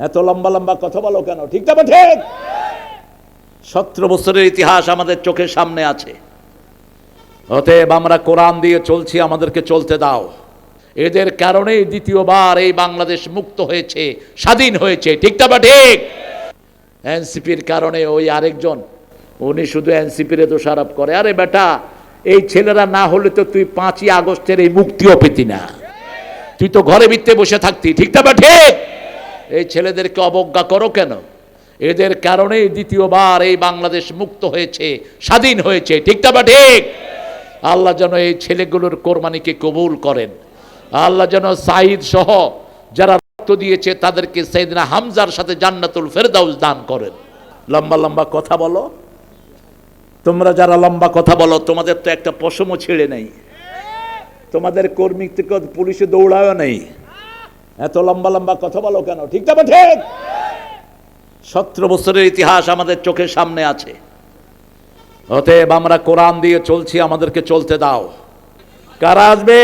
এত লম্বা লম্বা কথা বলো কেন? ঠিক না ঠিক? 17 বছরের ইতিহাস আমাদের চোখের সামনে আছে। অতএব আমরা কোরআন দিয়ে চলছি, আমাদেরকে চলতে দাও। এদের কারণেই দ্বিতীয়বার এই বাংলাদেশ মুক্ত হয়েছে, স্বাধীন হয়েছে। ঠিক না ঠিক? এনসিপির কারণে ওই আরেকজন, উনি শুধু এনসিপির দোষারোপ করে। আরে বেটা, এই ছেলেরা না হলে তো তুই 5ই আগস্টের এই মুক্তিও পেতি না, তুই তো ঘরে ভিতরে বসে থাকতি। ঠিক না ঠিক? এই ছেলেদেরকে অবজ্ঞা করো কেন? এদের কারণেই দ্বিতীয়বার এই বাংলাদেশ মুক্ত হয়েছে, স্বাধীন হয়েছে। ঠিক না ঠিক? আল্লাহ যেন এই ছেলেগুলোর কোরবানিকে কবুল করেন। আল্লাহ যেন সাঈদ সহ যারা রক্ত দিয়েছে তাদেরকে সাইয়েদনা হামজার সাথে জান্নাতুল ফেরদাউস দান করেন। লম্বা লম্বা কথা বলো, তোমরা যারা লম্বা কথা বলো তোমাদের তো একটা পশমও ছেড়ে নেই, তোমাদের কর্মী থেকে পুলিশে দৌড়ায়ও নেই। এত লম্বা লম্বা কথা বলো কেন? ঠিক না ঠিক? 17 বছরের ইতিহাস আমাদের চোখের সামনে আছে। অতএব আমরা কোরআন দিয়ে চলছি, আমাদেরকে চলতে দাও। কারা আসবে?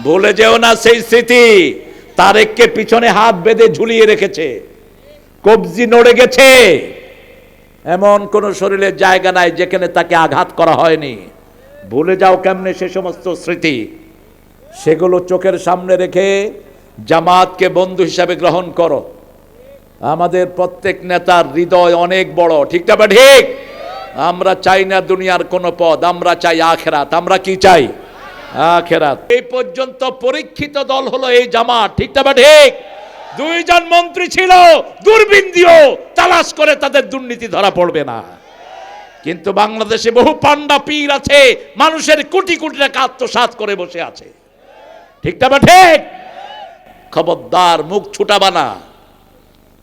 ভুলে যেও না সেই স্মৃতি। তারেককে পিছনে হাত বেঁধে ঝুলিয়ে রেখেছে, কবজি নড়ে গেছে, এমন কোন শরীরের জায়গা নাই যেখানে তাকে আঘাত করা হয়নি। ভুলে যাও কেমনে সে সমস্ত স্মৃতি? সেগুলো চোখের সামনে রেখে জামাতকে বন্ধু হিসাবে গ্রহণ করো। আমাদের প্রত্যেক নেতার হৃদয় অনেক বড়। ঠিক না ঠিক? আমরা চাই না দুনিয়ার কোন পদ, আমরা চাই আখেরাত। আমরা কি চাই? আখেরাত। এই পর্যন্ত পরীক্ষিত দল হলো এই জামাত। ঠিক না ঠিক? 2 জন মন্ত্রী ছিল, দূরবীন দিও তালাশ করে তাদের দুর্নীতি ধরা পড়বে না। কিন্তু বাংলাদেশে বহু পান্ডা পীর আছে, মানুষের কোটি কোটি টাকা আত্মসাৎ করে বসে আছে। ঠিক না ঠিক? খবরদার, মুখ ছুটাবা না।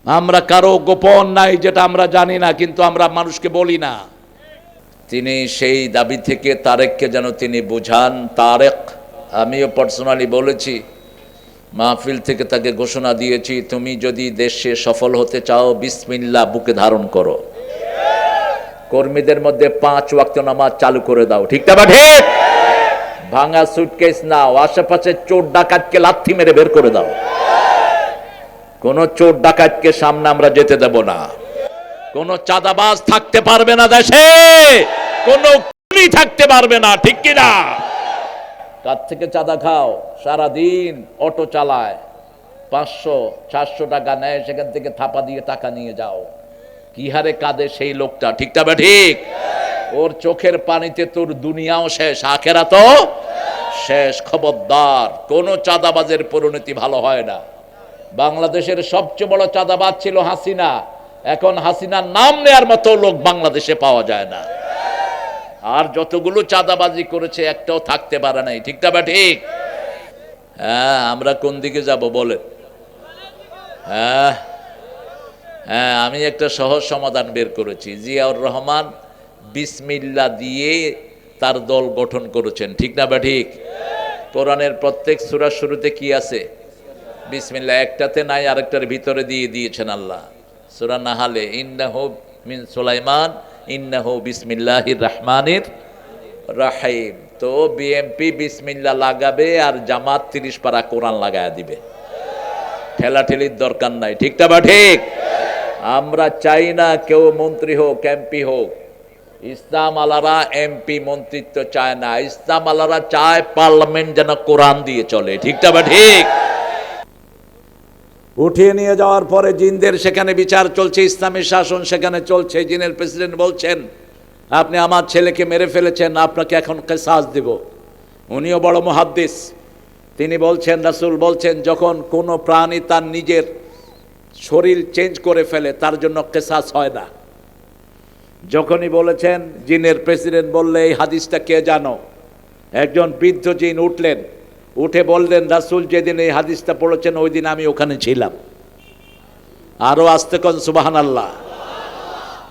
আমরা কারো গোপন নাই যেটা আমরা জানি না, কিন্তু আমরা মানুষকে বলি না। তিনি সেই দাবি থেকে তারেককে যেন তিনি বুঝান। তারেক, আমিও পার্সোনালি বলেছি, মাহফিল থেকে তাকে ঘোষণা দিয়েছি, তুমি যদি দেশে সফল হতে চাও বিসমিল্লাহ বুকে ধারণ করো, কর্মীদের মধ্যে 5 ওয়াক্ত নামাজ চালু করে দাও। ঠিক না ঠিক? ভাঙা সুটকেস নাও, আশেপাশে চোর ডাকাতকে লাথি মেরে বের করে দাও। কোন চোর ডাকাতকে সামনে আমরা যেতে দেব না। কোন চাঁদাবাজ থাকতে পারবে না দেশে, কোন খুনি থাকতে পারবে না। ঠিক কিনা? কার থেকে চাঁদা খাও? সারাদিন অটো চালায়, 500-400 টাকা নেয়, সেখান থেকে থাপা দিয়ে টাকা নিয়ে যাও। কি হারে কাঁদে সেই লোকটা। ঠিক না ঠিক? ওর চোখের পানিতে তোর দুনিয়াও শেষ, আখেরাতও শেষ। খবরদার, কোন চাঁদাবাজের পরিণতি ভালো হয় না। বাংলাদেশের সবচেয়ে বড় চাঁদাবাজ ছিল হাসিনা। এখন হাসিনার নাম নেয়ার মতো লোক বাংলাদেশে পাওয়া যায় না। আর যতগুলো চাঁদাবাজি করেছে একটাও থাকতে পারে নাই। ঠিক না ঠিক? হ্যাঁ, আমরা কোন দিকে যাব বলেন? হ্যাঁ, আমি একটা সহজ সমাধান বের করেছি। জিয়াউর রহমান বিসমিল্লাহ দিয়ে তার দল গঠন করেছেন। ঠিক না ঠিক? কোরআনের প্রত্যেক সূরার শুরুতে কি আছে? বিসমিল্লাহ। একটাতে নাই, আরেকটার ভিতরে দিয়ে দিয়েছেন আল্লাহ। সূরা নাহালে ইন্নাহু মিন সুলাইমান ইন্নাহু বিসমিল্লাহির রহমানির রহিম। তো বিএমপি বিসমিল্লাহ লাগাবে আর জামাত 30 পারা কোরআন লাগায়া দিবে। ঠেলাঠেলির দরকার নাই। ঠিক না ঠিক? আমরা চাই না কেউ মন্ত্রী হোক, এমপি হোক। ইসলাম আলারা এমপি মন্ত্রিত্ব চায় না। ইসলাম আলারা চায় পার্লামেন্ট যেন কোরআন দিয়ে চলে। ঠিক না ঠিক? উঠিয়ে নিয়ে যাওয়ার পরে জিনদের সেখানে বিচার চলছে, ইসলামী শাসন সেখানে চলছে। জিনের প্রেসিডেন্ট বলছেন, আপনি আমার ছেলেকে মেরে ফেলেছেন, আপনাকে এখন কিসাস দিব। উনিও বড় মুহাদ্দিস, তিনি বলছেন, রাসূল বলছেন, যখন কোনো প্রাণী তার নিজের শরীর চেঞ্জ করে ফেলে তার জন্য কিসাস হয় না। যখনই বলেছেন, জিনের প্রেসিডেন্ট বললে, এই হাদিসটা কে জানো? একজন বৃদ্ধ জিন উঠলেন, উঠে বললেন, রাসূল যেদিন এই হাদিসটা পড়েছেন ওই দিন আমি ওখানে ছিলাম। আরো আস্তে কোন সুবহানাল্লাহ।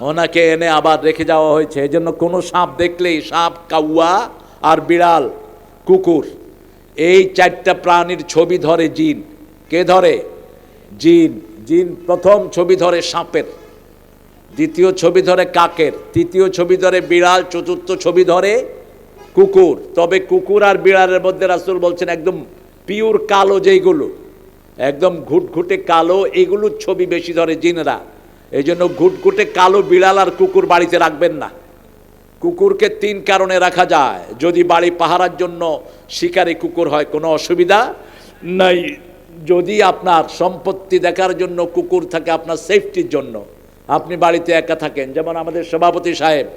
ওনাকে এনে আবার রেখে যাওয়া হয়েছে। এই জন্য কোনো সাপ দেখলেই, সাপ, কাউয়া আর বিড়াল, কুকুর, এই 4টা প্রাণীর ছবি ধরে জিন। কে ধরে? জিন। জিন প্রথম ছবি ধরে সাপের, দ্বিতীয় ছবি ধরে কাকের, তৃতীয় ছবি ধরে বিড়াল, চতুর্থ ছবি ধরে কুকুর। তবে কুকুর আর বিড়ালের মধ্যে রাসূল বলছেন একদম পিওর কালো যেইগুলো, একদম ঘুটঘুটে কালো, এগুলোর ছবি বেশি ধরে জিনেরা। এই জন্য ঘুটঘুটে কালো বিড়াল আর কুকুর বাড়িতে রাখবেন না। কুকুরকে 3 কারণে রাখা যায়। যদি বাড়ি পাহারার জন্য শিকারী কুকুর হয় কোনো অসুবিধা নাই, যদি আপনার সম্পত্তি দেখার জন্য কুকুর থাকে আপনার সেফটির জন্য, আপনি বাড়িতে একা থাকেন, যেমন আমাদের সভাপতি সাহেব,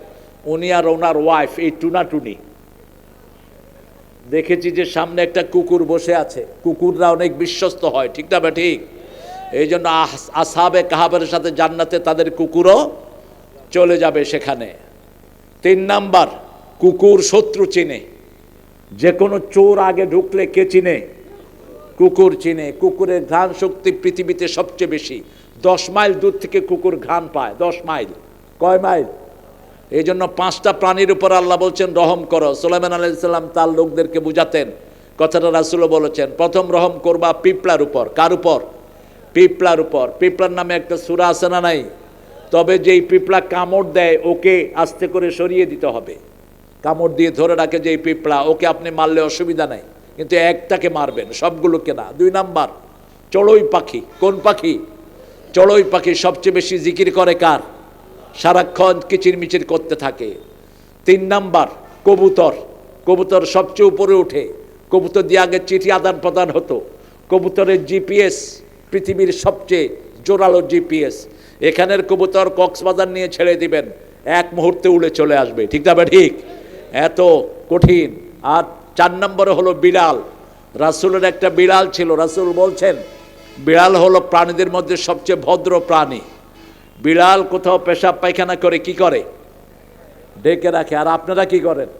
উনি আর ওনার ওয়াইফ এই টুনাটুনি, দেখেছি যে সামনে একটা কুকুর বসে আছে। কুকুররা অনেক বিশ্বস্ত হয়, ঠিক না? ঠিক। এই জন্য আসহাবে কাহাবের সাথে জান্নাতে তাদের কুকুরও চলে যাবে সেখানে। 3 নাম্বার, কুকুর শত্রু চিনে। যে কোনো চোর আগে ঢুকলে কে চিনে? কুকুর চিনে। কুকুরের ঘ্রাণ শক্তি পৃথিবীতে সবচেয়ে বেশি। 10 মাইল দূর থেকে কুকুর ঘ্রাণ পায়। 10 মাইল। কয় মাইল? এই জন্য 5টা প্রাণীর উপর আল্লাহ বলছেন রহম করো। সুলাইমান আলাইহিস সালাম তার লোকদেরকে বুঝাতেন, কথাটা রাসূলও বলেছেন। প্রথম রহম করবা পিঁপড়ার উপর। কার উপর? পিঁপড়ার উপর। পিঁপড়ার নামে একটা সূরা আছে না নাই? তবে যেই পিঁপড়া কামড় দেয় ওকে আস্তে করে সরিয়ে দিতে হবে। কামড় দিয়ে ধরে রাখে যেই পিঁপড়া, ওকে আপনি মারলে অসুবিধা নাই, কিন্তু একটাকে মারবেন, সবগুলোকে না। 2 নাম্বার, চড়ুই পাখি। কোন পাখি? চড়ুই পাখি সবচেয়ে বেশি জিকির করে কার? সারাক্ষণ কিচিরমিচির করতে থাকে। 3 নাম্বার, কবুতর। কবুতর সবচেয়ে উপরে ওঠে। কবুতর দিয়ে আগে চিঠি আদান প্রদান হতো। কবুতরের জিপিএস পৃথিবীর সবচেয়ে জোরালো জিপিএস। এখানের কবুতর কক্সবাজার নিয়ে ছেড়ে দিবেন, 1 মুহূর্তে উড়ে চলে আসবে, ঠিক না? ঠিক। এত কঠিন। আর 4 নম্বরে হলো বিড়াল। রাসূলের একটা বিড়াল ছিল। রাসূল বলছেন বিড়াল হলো প্রাণীদের মধ্যে সবচেয়ে ভদ্র প্রাণী। বিড়াল কোথাও পেশাব পায়খানা করে কি করে? ডেকে রাখে। আর আপনারা কি করেন?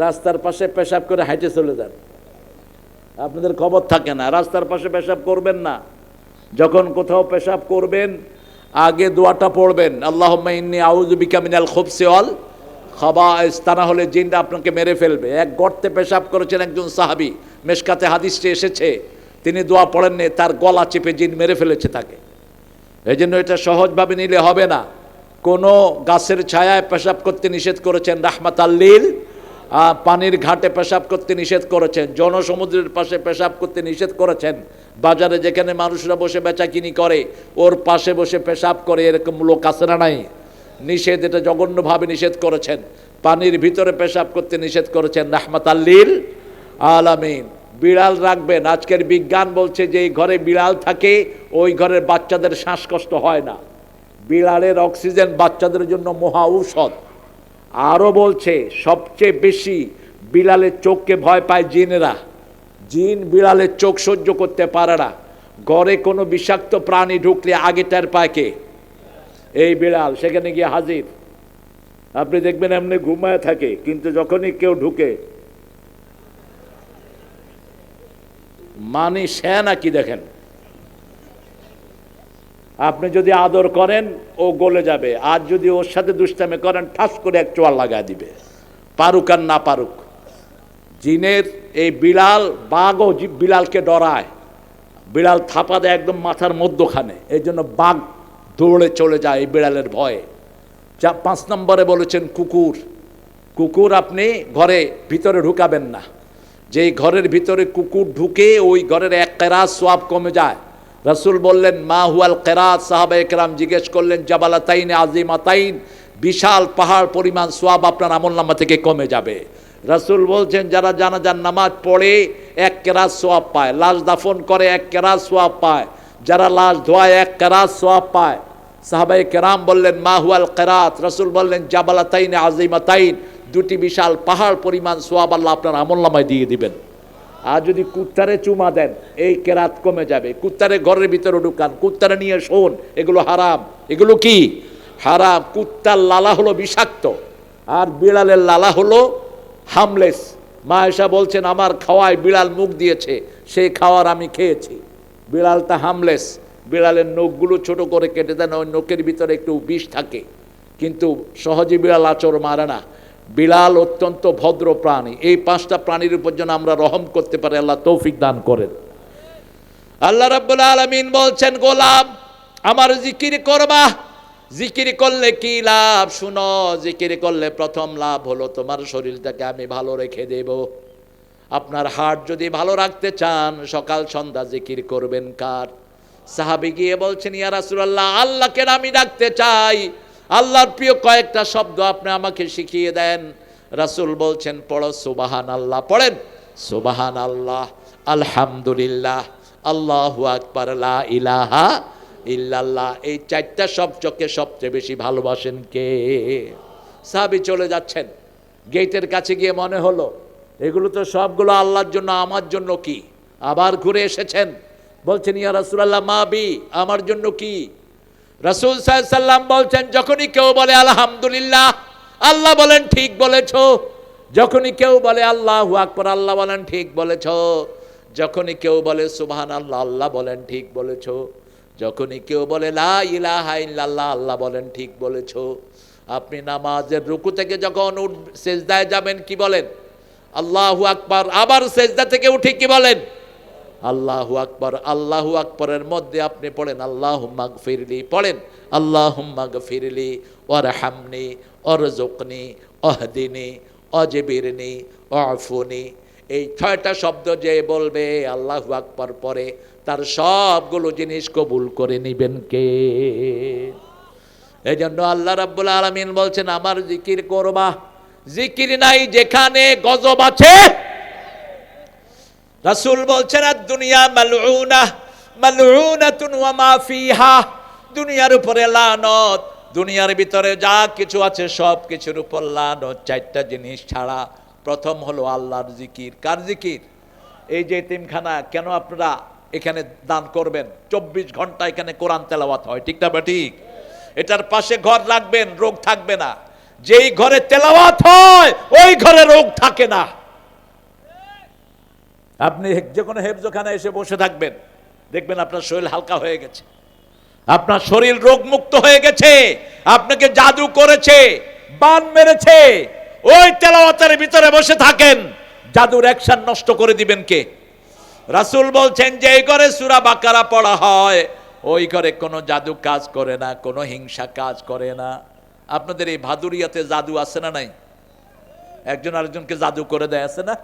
রাস্তার পাশে পেশাব করে হাইটে চলে যান, আপনাদের খবর থাকে না। রাস্তার পাশে পেশাব করবেন না। যখন কোথাও পেশাব করবেন আগে দোয়াটা পড়বেন, আল্লাহুম্মা ইন্নী আউযু বিকা মিনাল খুবসি ওয়াল খাবাইস। তা না হলে জিনটা আপনাকে মেরে ফেলবে। এক গর্তে পেশাব করেছেন একজন সাহাবী, মেশকাতে হাদিসটি এসেছে, তিনি দোয়া পড়েননি, তার গলা চেপে জিন মেরে ফেলেছে তাকে। এই জন্য এটা সহজভাবে নিলে হবে না। কোনো গাছের ছায়ায় পেশাব করতে নিষেধ করেছেন রাহমাতাল লিল, পানির ঘাটে পেশাব করতে নিষেধ করেছেন, জনসমুদ্রের পাশে পেশাব করতে নিষেধ করেছেন, বাজারে যেখানে মানুষরা বসে বেচাকিনি করে ওর পাশে বসে পেশাব করে, এরকম লোক আছে না নাই? নিষেধ, এটা জঘন্যভাবে নিষেধ করেছেন। পানির ভিতরে পেশাব করতে নিষেধ করেছেন রাহমাতাল লিল আলামিন। বিড়াল রাখবেন। আজকের বিজ্ঞান বলছে যে এই ঘরে বিড়াল থাকে ওই ঘরের বাচ্চাদের শ্বাসকষ্ট হয় না। বিড়ালের অক্সিজেন বাচ্চাদের জন্য মহা ঔষধ। আরও বলছে সবচেয়ে বেশি বিড়ালের চোখকে ভয় পায় জিনেরা। জিন বিড়ালের চোখ সহ্য করতে পারে না। ঘরে কোনো বিষাক্ত প্রাণী ঢুকলে আগে টের পায় কে? এই বিড়াল। সেখানে গিয়ে হাজির। আপনি দেখবেন এমনি ঘুমায় থাকে, কিন্তু যখনই কেউ ঢুকে মানে সে নাকি দেখেন, আপনি যদি আদর করেন ও গলে যাবে, আর যদি ওর সাথে দুষ্টামি করেন ঠাস করে এক চোয়াল লাগায় দিবে, পারুক আর না পারুক। জিনের এই বিড়াল, বাঘও বিড়ালকে ডরায়। বিড়াল থাপা দেয় একদম মাথার মধ্যখানে, এই জন্য বাঘ দৌড়ে চলে যায় এই বিড়ালের ভয়ে। 5 নম্বরে বলেছেন কুকুর। কুকুর আপনি ঘরে ভিতরে ঢুকাবেন না। যেই ঘরের ভিতরে কুকুর ঢুকে ওই ঘরের 1 কেরাত সওয়াব কমে যায়। রাসূল বললেন মা হুয়াল কেরাত। সাহাবায়ে কেরাম জিজ্ঞেস করলেন জাবালাতাইন আজিমাতাইন, বিশাল পাহাড় পরিমাণ সওয়াব আপনার আমলনামা থেকে কমে যাবে। রাসূল বলছেন যারা জানাজার নামাজ পড়ে 1 কেরাত সওয়াব পায়, লাশ দাফন করে 1 কেরাত সওয়াব পায়, যারা লাশ ধোয়ায় 1 কেরাত সওয়াব পায়। সাহাবায়ে কেরাম বললেন মা হুয়াল কেরাত। রাসূল বললেন জাবালাতাইন আজিমাতাইন, 2টি বিশাল পাহাড় পরিমাণ সওয়াব আল্লাহ আপনার আমলনামায় দিয়ে দিবেন। আর যদি কুত্তারে চুমা দেন এই কেরাত কমে যাবে। কুত্তারে ঘরের ভিতরে ঢুকান, কুত্তারে নিয়ে শোন, এগুলো হারাম। এগুলো কি হারাম? কুত্তার লালা হলো বিষাক্ত আর বিড়ালের লালা হলো হামলেস। মা আয়েশা বলছেন আমার খাওয়ায় বিড়াল মুখ দিয়েছে, সেই খাওয়ার আমি খেয়েছি। বিড়ালটা হামলেস। বিড়ালের নখগুলো ছোট করে কেটে দেন, ওই নখের ভিতরে একটু বিষ থাকে, কিন্তু সহজে বিড়াল আচর মারে না। বিড়াল অত্যন্ত ভদ্র প্রাণী। এই 5টা প্রাণীর উপর যেন আমরা রহম করতে পারি, আল্লাহ তৌফিক দান করেন। আল্লাহ রাব্বুল আলামিন বলছেন গোলাম আমার জিকির করবা। জিকির করলে কি লাভ শুনো। জিকির করলে প্রথম লাভ হলো তোমার শরীরটাকে আমি ভালো রেখে দেব। আপনার হার্ট যদি ভালো রাখতে চান সকাল সন্ধ্যা জিকির করবেন কার? সাহাবী গিয়ে বলছেন, ইয়া রাসূলুল্লাহ, আল্লাহকে আমি ডাকতে চাই, আল্লাহর প্রিয় কয়েকটা শব্দ আপনি আমাকে শিখিয়ে দেন। রাসূল বলছেন, পড়ো সুবহানাল্লাহ। পড়েন সুবহানাল্লাহ, আলহামদুলিল্লাহ, আল্লাহু আকবার, লা ইলাহা ইল্লাল্লাহ। এই চারটা শব্দকে সবচেয়ে বেশি ভালোবাসেন কে? সাহাবী চলে যাচ্ছেন, গেটের কাছে গিয়ে মনে হলো এগুলো তো সবগুলো আল্লাহর জন্য, আমার জন্য কি? আবার ঘুরে এসেছেন, বলছেন, ইয়া রাসূলুল্লাহ, মা বি, আমার জন্য কি? রাসূল সাল্লাল্লাহু আলাইহি সাল্লাম বলছেন, যখনই কেউ বলে আলহামদুলিল্লাহ, আল্লাহ বলেন ঠিক বলেছো। যখনই কেউ বলে আল্লাহু আকবার, আল্লাহ বলেন ঠিক বলেছো। যখনই কেউ বলে সুবহানাল্লাহ, আল্লাহ বলেন ঠিক বলেছো। যখনই কেউ বলে লা ইলাহা ইল্লাল্লাহ, আল্লাহ বলেন ঠিক বলেছো। আপনি নামাজের রুকু থেকে যখন সেজদায় যাবেন কি বলেন? আল্লাহু আকবার। আবার সেজদা থেকে উঠে কি বলেন? আল্লাহু আকবার। আল্লাহু আকবরের মধ্যে আপনি পড়েন আল্লাহুম্মা গফিরলি, পড়েন আল্লাহুম্মা গফিরলি ওয়ারহামনি ওয়ারযুকনি ওয়াহদিনি ওয়াজবিরনি ওয়াফুনি। এই 6টা শব্দ যে বলবে আল্লাহু আকবার পরে, তার সবগুলো জিনিস কবুল করে নেবেন কে? এই জন্য আল্লাহ রাব্বুল আলামিন বলছেন, আমার জিকির করবা। জিকির নাই যেখানে গজব আছে। রাসূল বলছেন, দুনিয়া মালউনা মালউনাতুন ওয়া মা ফিহা। দুনিয়ার উপরে লানত, দুনিয়ার ভিতরে যা কিছু আছে সব কিছুর উপর লানত, 4টা জিনিস ছাড়া। প্রথম হলো আল্লাহর জিকির। কার জিকির? এই যে এতিমখানা, কেন আপনারা এখানে দান করবেন? 24 ঘন্টা এখানে কোরআন তেলাওয়াত হয়, ঠিক না? ঠিক। এটার পাশে ঘর রাখবেন, রোগ থাকবে না। যেই ঘরে তেলাওয়াত হয় ওই ঘরে রোগ থাকে না। আপনি যে কোনো হেফজখানে এসে বসে থাকবেন, দেখবেন আপনার শরীর হালকা হয়ে গেছে, আপনার শরীর রোগমুক্ত হয়ে গেছে। আপনাকে জাদু করেছে, বান মেরেছে, ওই তেলাওয়াতের ভিতরে বসে থাকেন, জাদুর অ্যাকশন নষ্ট করে দিবেন কে? রাসূল বলছেন, যে ঘরে সূরা বাকারা পড়া হয় ওই ঘরে কোনো জাদু কাজ করে না, কোনো হিংসা কাজ করে না। আপনাদের এই ভাদুরিয়াতে জাদু আছে না নাই? একজন আরেকজনকে জাদু করে দেয়, আছে না?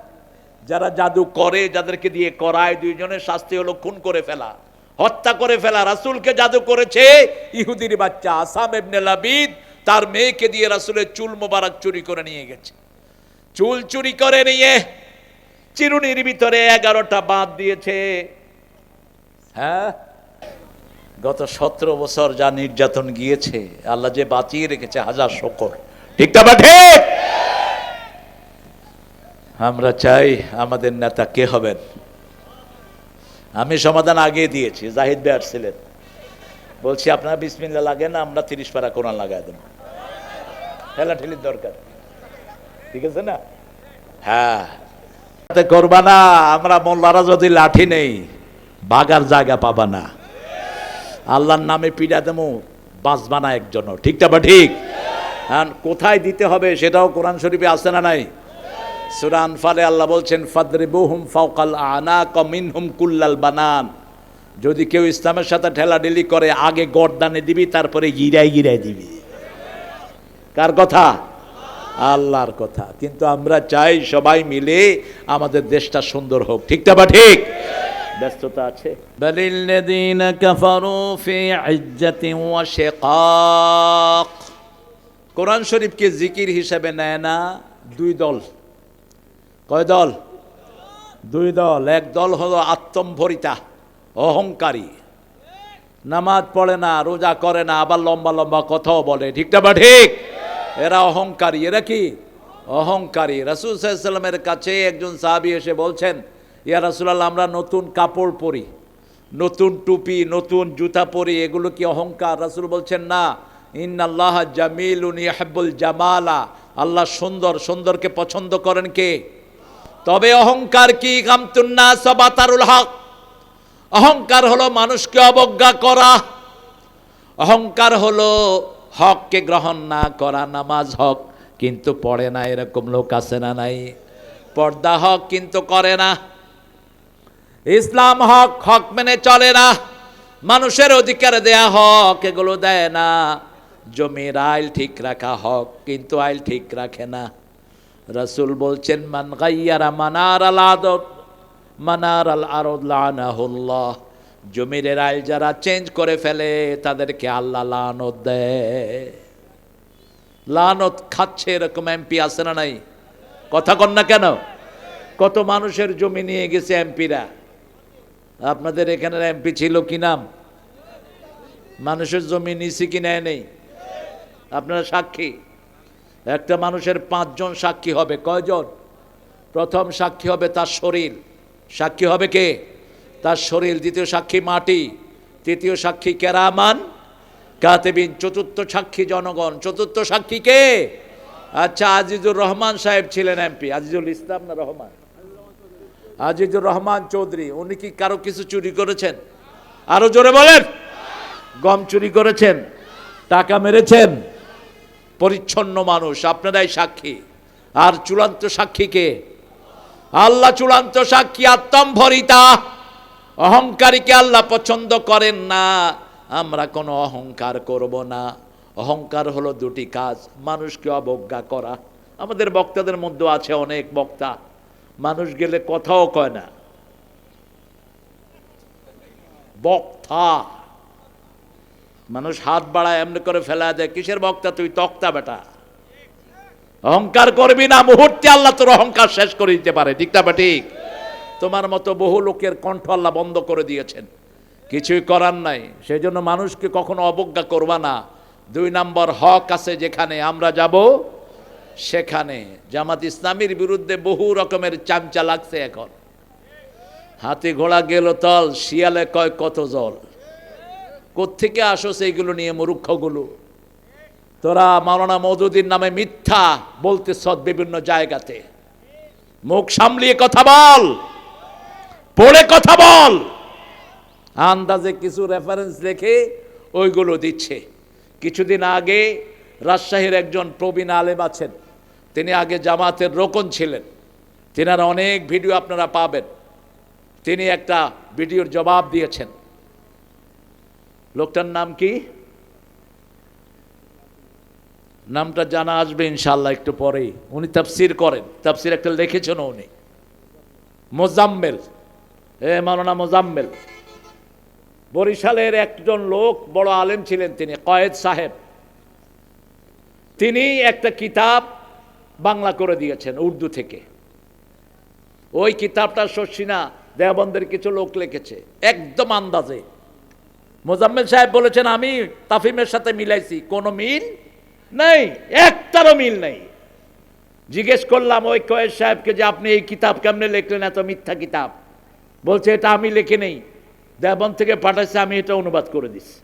যারা জাদু করে, যাদেরকে দিয়ে করায়, দুইজনের শাস্তি হলো খুন করে ফেলা, হত্যা করে ফেলা। রাসূলকে জাদু করেছে ইহুদির বাচ্চা আসাম ইবনে লাবিদ, তার মেয়েকে দিয়ে রাসূলের চুল মোবারক চুরি করে নিয়ে গেছে। চুল চুরি করে নিয়ে চিরুনির ভিতরে 11টা বাঁধ দিয়েছে। হ্যাঁ, গত 17 বছর যা নির্যাতন গিয়েছে, আল্লাহ যে বাঁচিয়ে রেখেছে, হাজার শুকর, ঠিক না? ঠিক। আমরা চাই আমাদের নেতা কে হবেন। আমি সমাধান আগে দিয়েছি, জাহিদ ভাই আসছিলেন, বলছি আপনারা বিসমিল্লাহ লাগেন, আমরা 30 পারা কোরআন লাগাই দেব। ঠেলাঠেলির দরকার, ঠিক আছে না? হ্যাঁ, করবা না। আমরা মোল্লারা যদি লাঠি নেই, বাগার জায়গা পাবা না। আল্লাহর নামে পিড়া দেবো, বাঁচবা না একজন, ঠিক না? ঠিক। হ্যাঁ, কোথায় দিতে হবে সেটাও কোরআন শরীফে আছে না নাই? সূরা আনফালে আল্লাহ বলছেন, ফাদরিবুহুম ফাওকাল আনাক মিনহুম কুল্লাল বানান। যদি কেউ ইসলামের সাথে ঠেলাঠেলি করে, আগে গর্দানে দিবি, তারপরে গিরাই গিরাই দিবি। কার কথা? আল্লাহর কথা। কিন্তু আমরা চাই সবাই মিলে আমাদের দেশটা সুন্দর হোক, ঠিক না? ঠিক। ব্যস্ততা আছে। বালিল্লাযীনা কাফারু ফি ইজ্জাতিন ওয়া শিকাক। কোরআন শরীফকে জিকির হিসেবে নেয় না 2 দল। কয় দল? 2 দল। এক দল হলো আত্মম্ভরিতা, অহংকারী, নামাজ পড়ে না, রোজা করে না, আবার লম্বা লম্বা কথাও বলে, ঠিক না? ঠিক। এরা অহংকারী। এরা কি? অহংকারী। রাসূল সাল্লাল্লাহু আলাইহি ওয়াসাল্লামের কাছে একজন সাহাবী এসে বলছেন, ইয়া রাসূলুল্লাহ, আমরা নতুন কাপড় পরি, নতুন টুপি, নতুন জুতা পরি, এগুলো কি অহংকার? রাসূল বলছেন, না, ইন্নাল্লাহ জামিলুন ইউহিব্বুল জামালা। আল্লাহ সুন্দর, সুন্দরকে পছন্দ করেন কে? তবে অহংকার কি? গামতুন নাস বাতারুল হক। অহংকার হলো মানুষকে অবজ্ঞা করা। অহংকার হলো হককে গ্রহণ না করা। নামাজ হক কিন্তু পড়ে না, এরকম লোক আছে না নাই? পর্দা হক কিন্তু করে না। ইসলাম হক, হক মেনে চলে না। মানুষের অধিকার দেয়া হক, এগুলো দেয় না। জমির আইল ঠিক রাখা হক, কিন্তু আইল ঠিক রাখে না। রাসূল বলছেন মান গায়্যারা মানার আল আরদ মানার আল আরদ লানাহুল্লাহ, জমিনের আইল যারা চেঞ্জ করে ফেলে তাদেরকে আল্লাহ লানত দেয়। লানত খাচ্ছে এরকম এমপি আছে না নাই? কথা কন না কেন? কত মানুষের জমি নিয়ে গেছে এমপিরা। আপনাদের এখানের এমপি ছিল কি নাম? মানুষের জমি নিছি কি নেয় নেই? আপনারা সাক্ষী। একটা মানুষের 5 জন সাক্ষী হবে। কয়জন? প্রথম সাক্ষী হবে তার শরীর। সাক্ষী হবে কে? তার শরীর। দ্বিতীয় সাক্ষী মাটি। তৃতীয় সাক্ষী কেরামান কাতেবিন। চতুর্থ সাক্ষী জনগণ। চতুর্থ সাক্ষী কে? আচ্ছা, আজিজুর রহমান সাহেব ছিলেন এমপি। আজিজুল ইসলাম না রহমান? আজিজুর রহমান চৌধুরী। উনি কি কারো কিছু চুরি করেছেন? আরো জোরে বলেন। গম চুরি করেছেন? টাকা মেরেছেন? পরিচ্ছন্ন মানুষ। আপনারাই সাক্ষী। আর চূড়ান্ত সাক্ষী কে? আল্লাহ চূড়ান্ত সাক্ষী। আত্মম্ভরিতা, অহংকারীকে আল্লাহ পছন্দ করেন না। আমরা কোনো অহংকার করব না। অহংকার হলো 2টি কাজ। মানুষকে অবজ্ঞা করা। আমাদের বক্তাদের মধ্যে আছে অনেক বক্তা, মানুষ গেলে কথাও কয় না। বক্তা মানুষ হাত বাড়ায় এমনি করে ফেলা দেয়। কিসের বক্তা তুই? তক্তা বেটা। অহংকার করবি না, মুহূর্তে আল্লাহ তোর অহংকার শেষ করে দিতে পারে। ঠিক না? ঠিক। তোমার মতো বহু লোকের কণ্ঠ আল্লাহ বন্ধ করে দিয়েছেন, কিছুই করার নাই। সেই জন্য মানুষকে কখনো অবজ্ঞা করবা না। 2 নম্বর হক আছে যেখানে, আমরা যাব সেখানে। জামাত ইসলামীর বিরুদ্ধে বহু রকমের চামচা লাগছে এখন। হাতি ঘোড়া গেল তল, শিয়ালে কয় কত জল। কোত্থেকে আসো সেইগুলো নিয়ে মূর্খগুলো? তোরা মাওলানা মওদুদীর নামে মিথ্যা বলতেছ বিভিন্ন জায়গাতে। মুখ সামলিয়ে কথা বল, পড়ে কথা বল। আন্দাজে কিছু রেফারেন্স রেখে ওইগুলো দিচ্ছে। কিছুদিন আগে রাজশাহীর একজন প্রবীণ আলেম আছেন, তিনি আগে জামাতের রোকন ছিলেন। তিনার অনেক ভিডিও আপনারা পাবেন। তিনি একটা ভিডিওর জবাব দিয়েছেন। লোকটার নাম কি? নামটা জানা আসবে ইনশাআল্লাহ একটু পরেই। উনি তাফসির করেন, তাফসির একটা লিখেছেন উনি। মোজাম্মেল, মাওলানা মোজাম্মেল। বরিশালের একজন লোক, বড় আলেম ছিলেন তিনি, কয়েদ সাহেব। তিনি একটা কিতাব বাংলা করে দিয়েছেন উর্দু থেকে। ওই কিতাবটা শর্ষিনা দেওবন্দের কিছু লোক লিখেছে একদম আন্দাজে। মোজাম্মেল সাহেব বলেছেন আমি তাফিমের সাথে মিলাইছি, কোনো মিল নেই, একটারও মিল নেই। জিজ্ঞেস করলাম ওই কয়েদ সাহেবকে যে আপনি এই কিতাব কেমনে লিখলেন, এত মিথ্যা কিতাব? বলছে এটা আমি লিখে নেই, দেওবন্দ থেকে পাঠাইছে, আমি এটা অনুবাদ করে দিছি।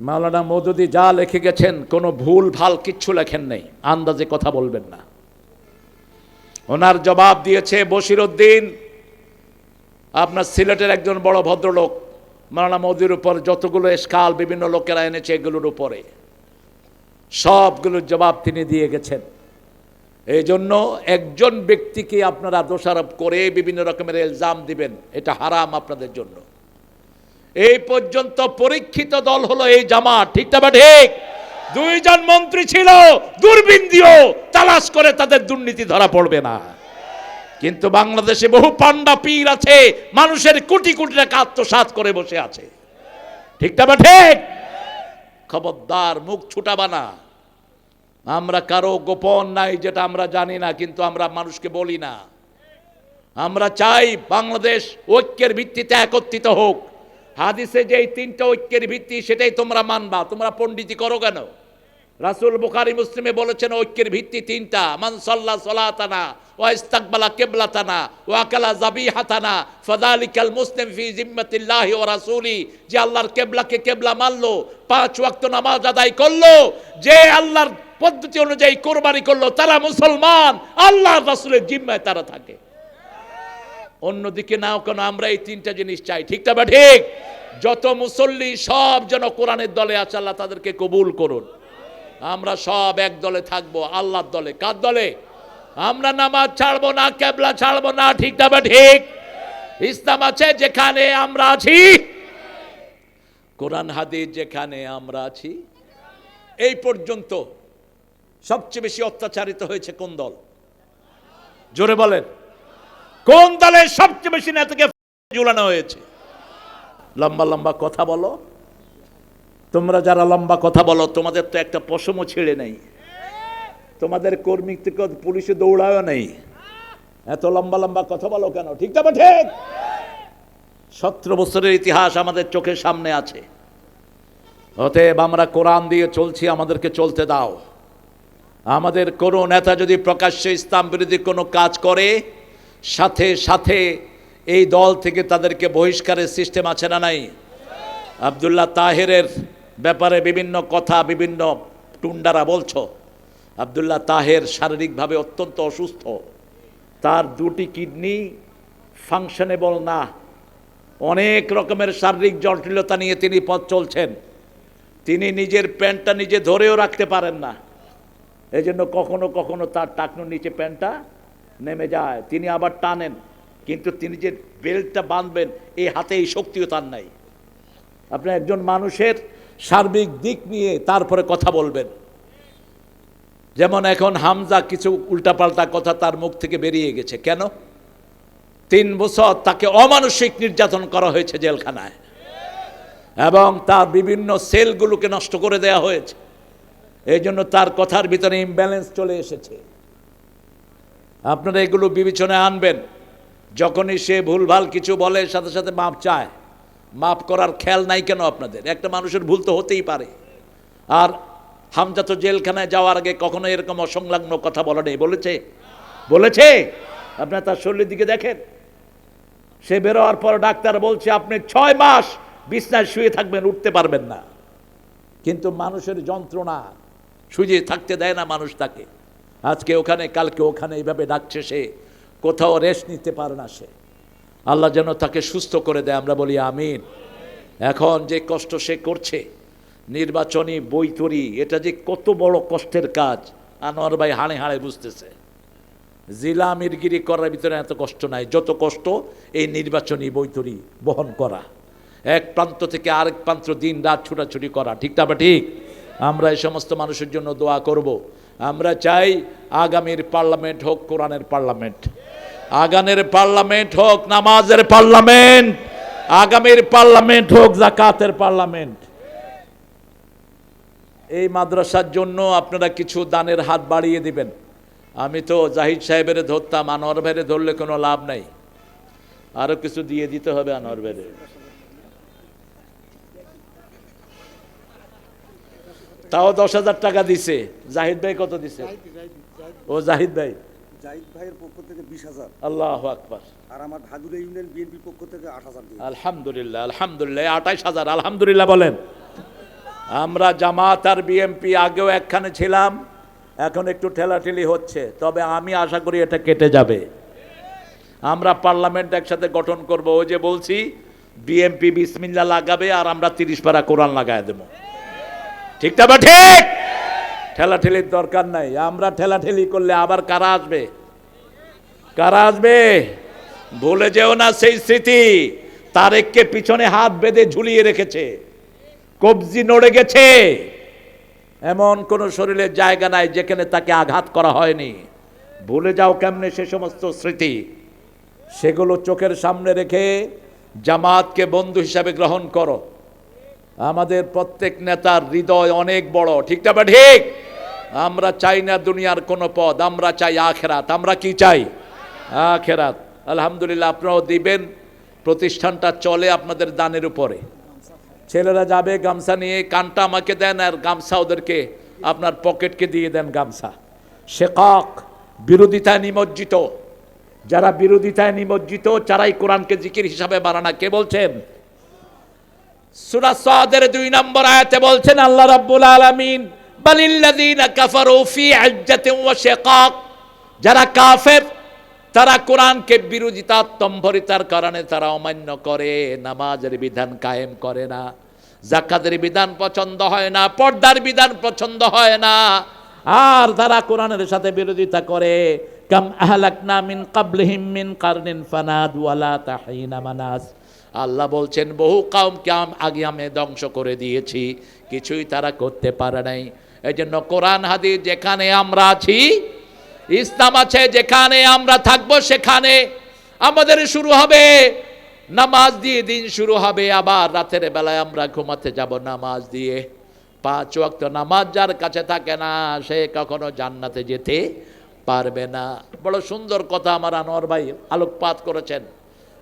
মাওলানা মওদুদী যা লিখে গেছেন কোনো ভুল ভাল কিচ্ছু লেখেন নেই। আন্দাজে কথা বলবেন না। ওনার জবাব দিয়েছে বশিরউদ্দিন, আপনার সিলেটের একজন বড় ভদ্রলোক, মাওলানা মওদুদীর উপর যতগুলো এসকাল বিভিন্ন লোকেরা এনেছে এগুলোর উপরে সবগুলোর জবাব তিনি দিয়ে গেছেন। এই জন্য একজন ব্যক্তিকে আপনারা দোষারোপ করে বিভিন্ন রকমের ইলজাম দিবেন, এটা হারাম আপনাদের জন্য। এই পর্যন্ত পরীক্ষিত দল হলো এই জামাত। ঠিক না? ঠিক। 2 জন মন্ত্রী ছিল, দূরবীন দিও তালাশ করে তাদের দুর্নীতি ধরা পড়বে না। কিন্তু বাংলাদেশে বহু পান্ডা পীর আছে, মানুষের কোটি কোটি টাকা আত্মসাৎ করে বসে আছে। ঠিক না? ঠিক। খবরদার, মুখ ছুটাবা না। আমরা কারো গোপন নাই যেটা আমরা জানি না, কিন্তু আমরা মানুষকে বলি না। আমরা চাই বাংলাদেশ ঐক্যের ভিত্তিতে একত্রিত হোক। হাদিসে যেই 3টা ঐক্যের ভিত্তি সেটাই তোমরা মানবা। তোমরা পণ্ডিতি করো কেন? রাসূল বুখারী মুসলিমে বলেছেন ঐক্যের ভিত্তি 3টা। মান সাল্লা সালাতানা ওয়া ইস্তাকবালা কিবলাতানা ওয়া আকালা যাবিহাতানা ফাযালিকাল মুসলিম ফি জিম্মাতিল্লাহি ওয়া রাসূলি। যে আল্লাহর কিবলাকে কিবলা মানলো, 5 ওয়াক্ত নামাজ আদায় করলো, যে আল্লাহর পদ্ধতি অনুযায়ী কুরবানি করলো, তারা মুসলমান, আল্লাহর রাসূলের জিম্মায় তারা থাকে। অন্যদিকে নাও কেন, আমরা এই 3টা জিনিস চাই। ঠিক না? ঠিক। যত মুসল্লি সব যেন কোরআনের দলে আছে, আল্লাহ তাদেরকে কবুল করুন। আমরা সব এক দলে থাকবো, আল্লাহর দলে। কার দলে? আমরা নামাজ ছাড়বো না, কিবলা ছাড়বো না। ঠিক না? ঠিক। ইসলাম আছে যেখানে আমরা আছি, কোরআন হাদিস যেখানে আমরা আছি। এই পর্যন্ত সবচেয়ে বেশি অত্যাচারিত হয়েছে কোন দল? জোরে বলেন, কোন দলের সবচেয়ে বেশি নেতাকে ঝুলানো হয়েছে? লম্বা লম্বা কথা বলো, তোমরা যারা লম্বা কথা বলো তোমাদের তো একটা পশমও ছেড়ে নেই, তোমাদের কর্মী থেকে পুলিশে দৌড়াও নেই, এত লম্বা লম্বা কথা বলো কেন? ঠিক না ঠিক? 17 বছরের ইতিহাস আমাদের চোখের সামনে আছে। অতএব আমরা কোরআন দিয়ে চলছি, আমাদেরকে চলতে দাও। আমাদের কোনো নেতা যদি প্রকাশ্যে ইসলাম বিরোধী কোনো কাজ করে, সাথে সাথে এই দল থেকে তাদেরকে বহিষ্কারের সিস্টেম আছে না নাই? আব্দুল্লাহ তাহেরের ব্যাপারে বিভিন্ন কথা বিভিন্ন টুন্ডারা বলছো। আব্দুল্লাহ তাহের শারীরিকভাবে অত্যন্ত অসুস্থ, তার 2টি কিডনি ফাংশনেবল না, অনেক রকমের শারীরিক জটিলতা নিয়ে তিনি পথ চলছেন। তিনি নিজের প্যান্টটা নিজে ধরেও রাখতে পারেন না, এই জন্য কখনো কখনো তার টাকনুর নিচে প্যান্টটা নেমে যায়, তিনি আবার টানেন, কিন্তু তিনি যে বেল্টটা বাঁধবেন এই হাতে এই শক্তিও তার নাই। আপনি একজন মানুষের সার্বিক দিক নিয়ে তারপরে কথা বলবেন। যেমন এখন হামজা কিছু উল্টাপাল্টা কথা তার মুখ থেকে বেরিয়ে গেছে, কেন? 3 বছর তাকে অমানসিক নির্যাতন করা হয়েছে জেলখানায়, এবং তার বিভিন্ন সেলগুলোকে নষ্ট করে দেয়া হয়েছে, এই জন্য তার কথার ভিতরে ইমব্যালেন্স চলে এসেছে। আপনারা এগুলো বিবেচনায় আনবেন। যখনই সে ভুলভাল কিছু বলে সাথে সাথে মাপ চায়, মাপ করার খেয়াল নাই কেন আপনাদের? একটা মানুষের ভুল তো হতেই পারে। আর হামজা তো জেলখানায় যাওয়ার আগে কখনো এরকম অসংলগ্ন কথা বলা নেই, বলেছে? বলেছে? আপনারা তার শরীরের দিকে দেখেন, সে বেরোয়ার পর ডাক্তার বলছে আপনি 6 মাস বিছনায় শুয়ে থাকবেন, উঠতে পারবেন না। কিন্তু মানুষের যন্ত্রণা শুয়ে থাকতে দেয় না মানুষ তাকে, আজকে ওখানে কালকে ওখানে এইভাবে ডাকছে, সে কোথাও রেস্ট নিতে পারে না। সে আল্লাহ যেন তাকে সুস্থ করে দেয়, আমরা বলি আমিন। এখন যে কষ্ট সে করছে, নির্বাচনী বৈতরী, এটা যে কত বড় কষ্টের কাজ আনোয়ার ভাই হাড়ে হাড়ে বুঝতেছে। জিলা মিরগিরি করার ভিতরে এত কষ্ট নাই, যত কষ্ট এই নির্বাচনী বৈতরী বহন করা, এক প্রান্ত থেকে আরেক প্রান্ত দিন রাত ছুটাছুটি করা। ঠিক না? ঠিক। আমরা এই সমস্ত মানুষের জন্য দোয়া করব। আমরা চাই আগামীর পার্লামেন্ট হোক কোরআনের পার্লামেন্ট, আগানের পার্লামেন্ট হোক নামাজের পার্লামেন্ট, আগামীর পার্লামেন্ট হোক যাকাতের পার্লামেন্ট। এই মাদ্রাসার জন্য আপনারা কিছু দানের হাত বাড়িয়ে দিবেন। আমি তো জাহিদ সাহেবের ধরতাম, আনোয়ার ভাইরে ধরলে কোনো লাভ নাই, আরো কিছু দিয়ে দিতে হবে আনোয়ার ভাইরে। তাও 10,000 টাকা দিছে। জাহিদ ভাই কত দিছে? ও জাহিদ ভাই, জাহিদ ভাইয়ের পক্ষ থেকে 20,000। আল্লাহু আকবার। আর আমার ভাদুরা ইউনিয়ন বিএনপির পক্ষ থেকে 8,000 দিয়েছে। আলহামদুলিল্লাহ, আলহামদুলিল্লাহ, 28,000, আলহামদুলিল্লাহ বলেন। আমরা জামাত আর বিএনপি আগেও একখানে ছিলাম, এখন একটু ঠেলাঠেলি হচ্ছে, তবে আমি আশা করি এটা কেটে যাবে। আমরা পার্লামেন্ট একসাথে গঠন করব। ওই যে বলছি, বিএনপি বিসমিল্লাহ লাগাবে আর আমরা 30 পারা কোরআন লাগায় দেবো। ঠিক না? ঠিক। ঠেলাঠেলির দরকার নাই। আমরা ঠেলাঠেলি করলে আবার কারা আসবে? কারা আসবে? ভুলে যেও না সেই স্মৃতি। তারেককে পিছনে হাত বেঁধে ঝুলিয়ে রেখেছে, কবজি নড়ে গেছে, এমন কোন শরীরের জায়গা নাই যেখানে তাকে আঘাত করা হয়নি। ভুলে যাও কেমনে সে সমস্ত স্মৃতি? সেগুলো চোখের সামনে রেখে জামাতকে বন্ধু হিসাবে গ্রহণ করো। আমাদের প্রত্যেক নেতার হৃদয় অনেক বড়। ঠিক না? ঠিক। আমরা চাই না দুনিয়ার কোনো পদ, আমরা চাই আখেরাত। আমরা কি চাই? আখেরাত। আলহামদুলিল্লাহ, আপনারাও দিবেন। প্রতিষ্ঠানটা চলে আপনাদের দানের উপরে। ছেলেরা যাবে গামছা নিয়ে, কানটা আমাকে দেন আর গামছা ওদেরকে আপনার পকেটকে দিয়ে দেন গামছা। শেকাক, বিরোধিতায় নিমজ্জিত, যারা বিরোধিতায় নিমজ্জিত তারাই কোরআনকে জিকির হিসাবে বানানা। কে বলছেন? সূরা সাদের 2 নম্বর আয়াতে বলছেন আল্লাহ রাব্বুল আলামিন, বালিল্লাযিনা কাফারু ফি ইজ্জাতিন ওয়া শিকাক। যারা কাফের তারা কোরআনকে বিরোধিতার কারণে তারা অমান্য করে, নামাজের বিধান কায়েম করে না, যাকাতের বিধান পছন্দ হয় না, পর্দার বিধান পছন্দ হয় না, আর তারা কোরআনের সাথে বিরোধিতা করে। কাম আহলাকনা মিন ক্বাবলিহিম মিন কারনিন ফানাদু ওয়ালা তাহিনা মানাস। আল্লাহ বলছেন বহু কওমকে আগে আমি ধ্বংস করে দিয়েছি, কিছুই তারা করতে পারে নাই। এই জন্য কোরআন হাদিস যেখানে আমরা আছি, ইসলাম আছে, যেখানে আমরা থাকবো সেখানে আমাদের শুরু হবে নামাজ দিয়ে, দিন শুরু হবে। আবার রাতের বেলায় আমরা ঘুমাতে যাব নামাজ দিয়ে। 5 ওয়াক্ত নামাজ যার কাছে থাকে না, সে কখনো জান্নাতে যেতে পারবে না। বড় সুন্দর কথা আমার আনোয়ার ভাই আলোকপাত করেছেন।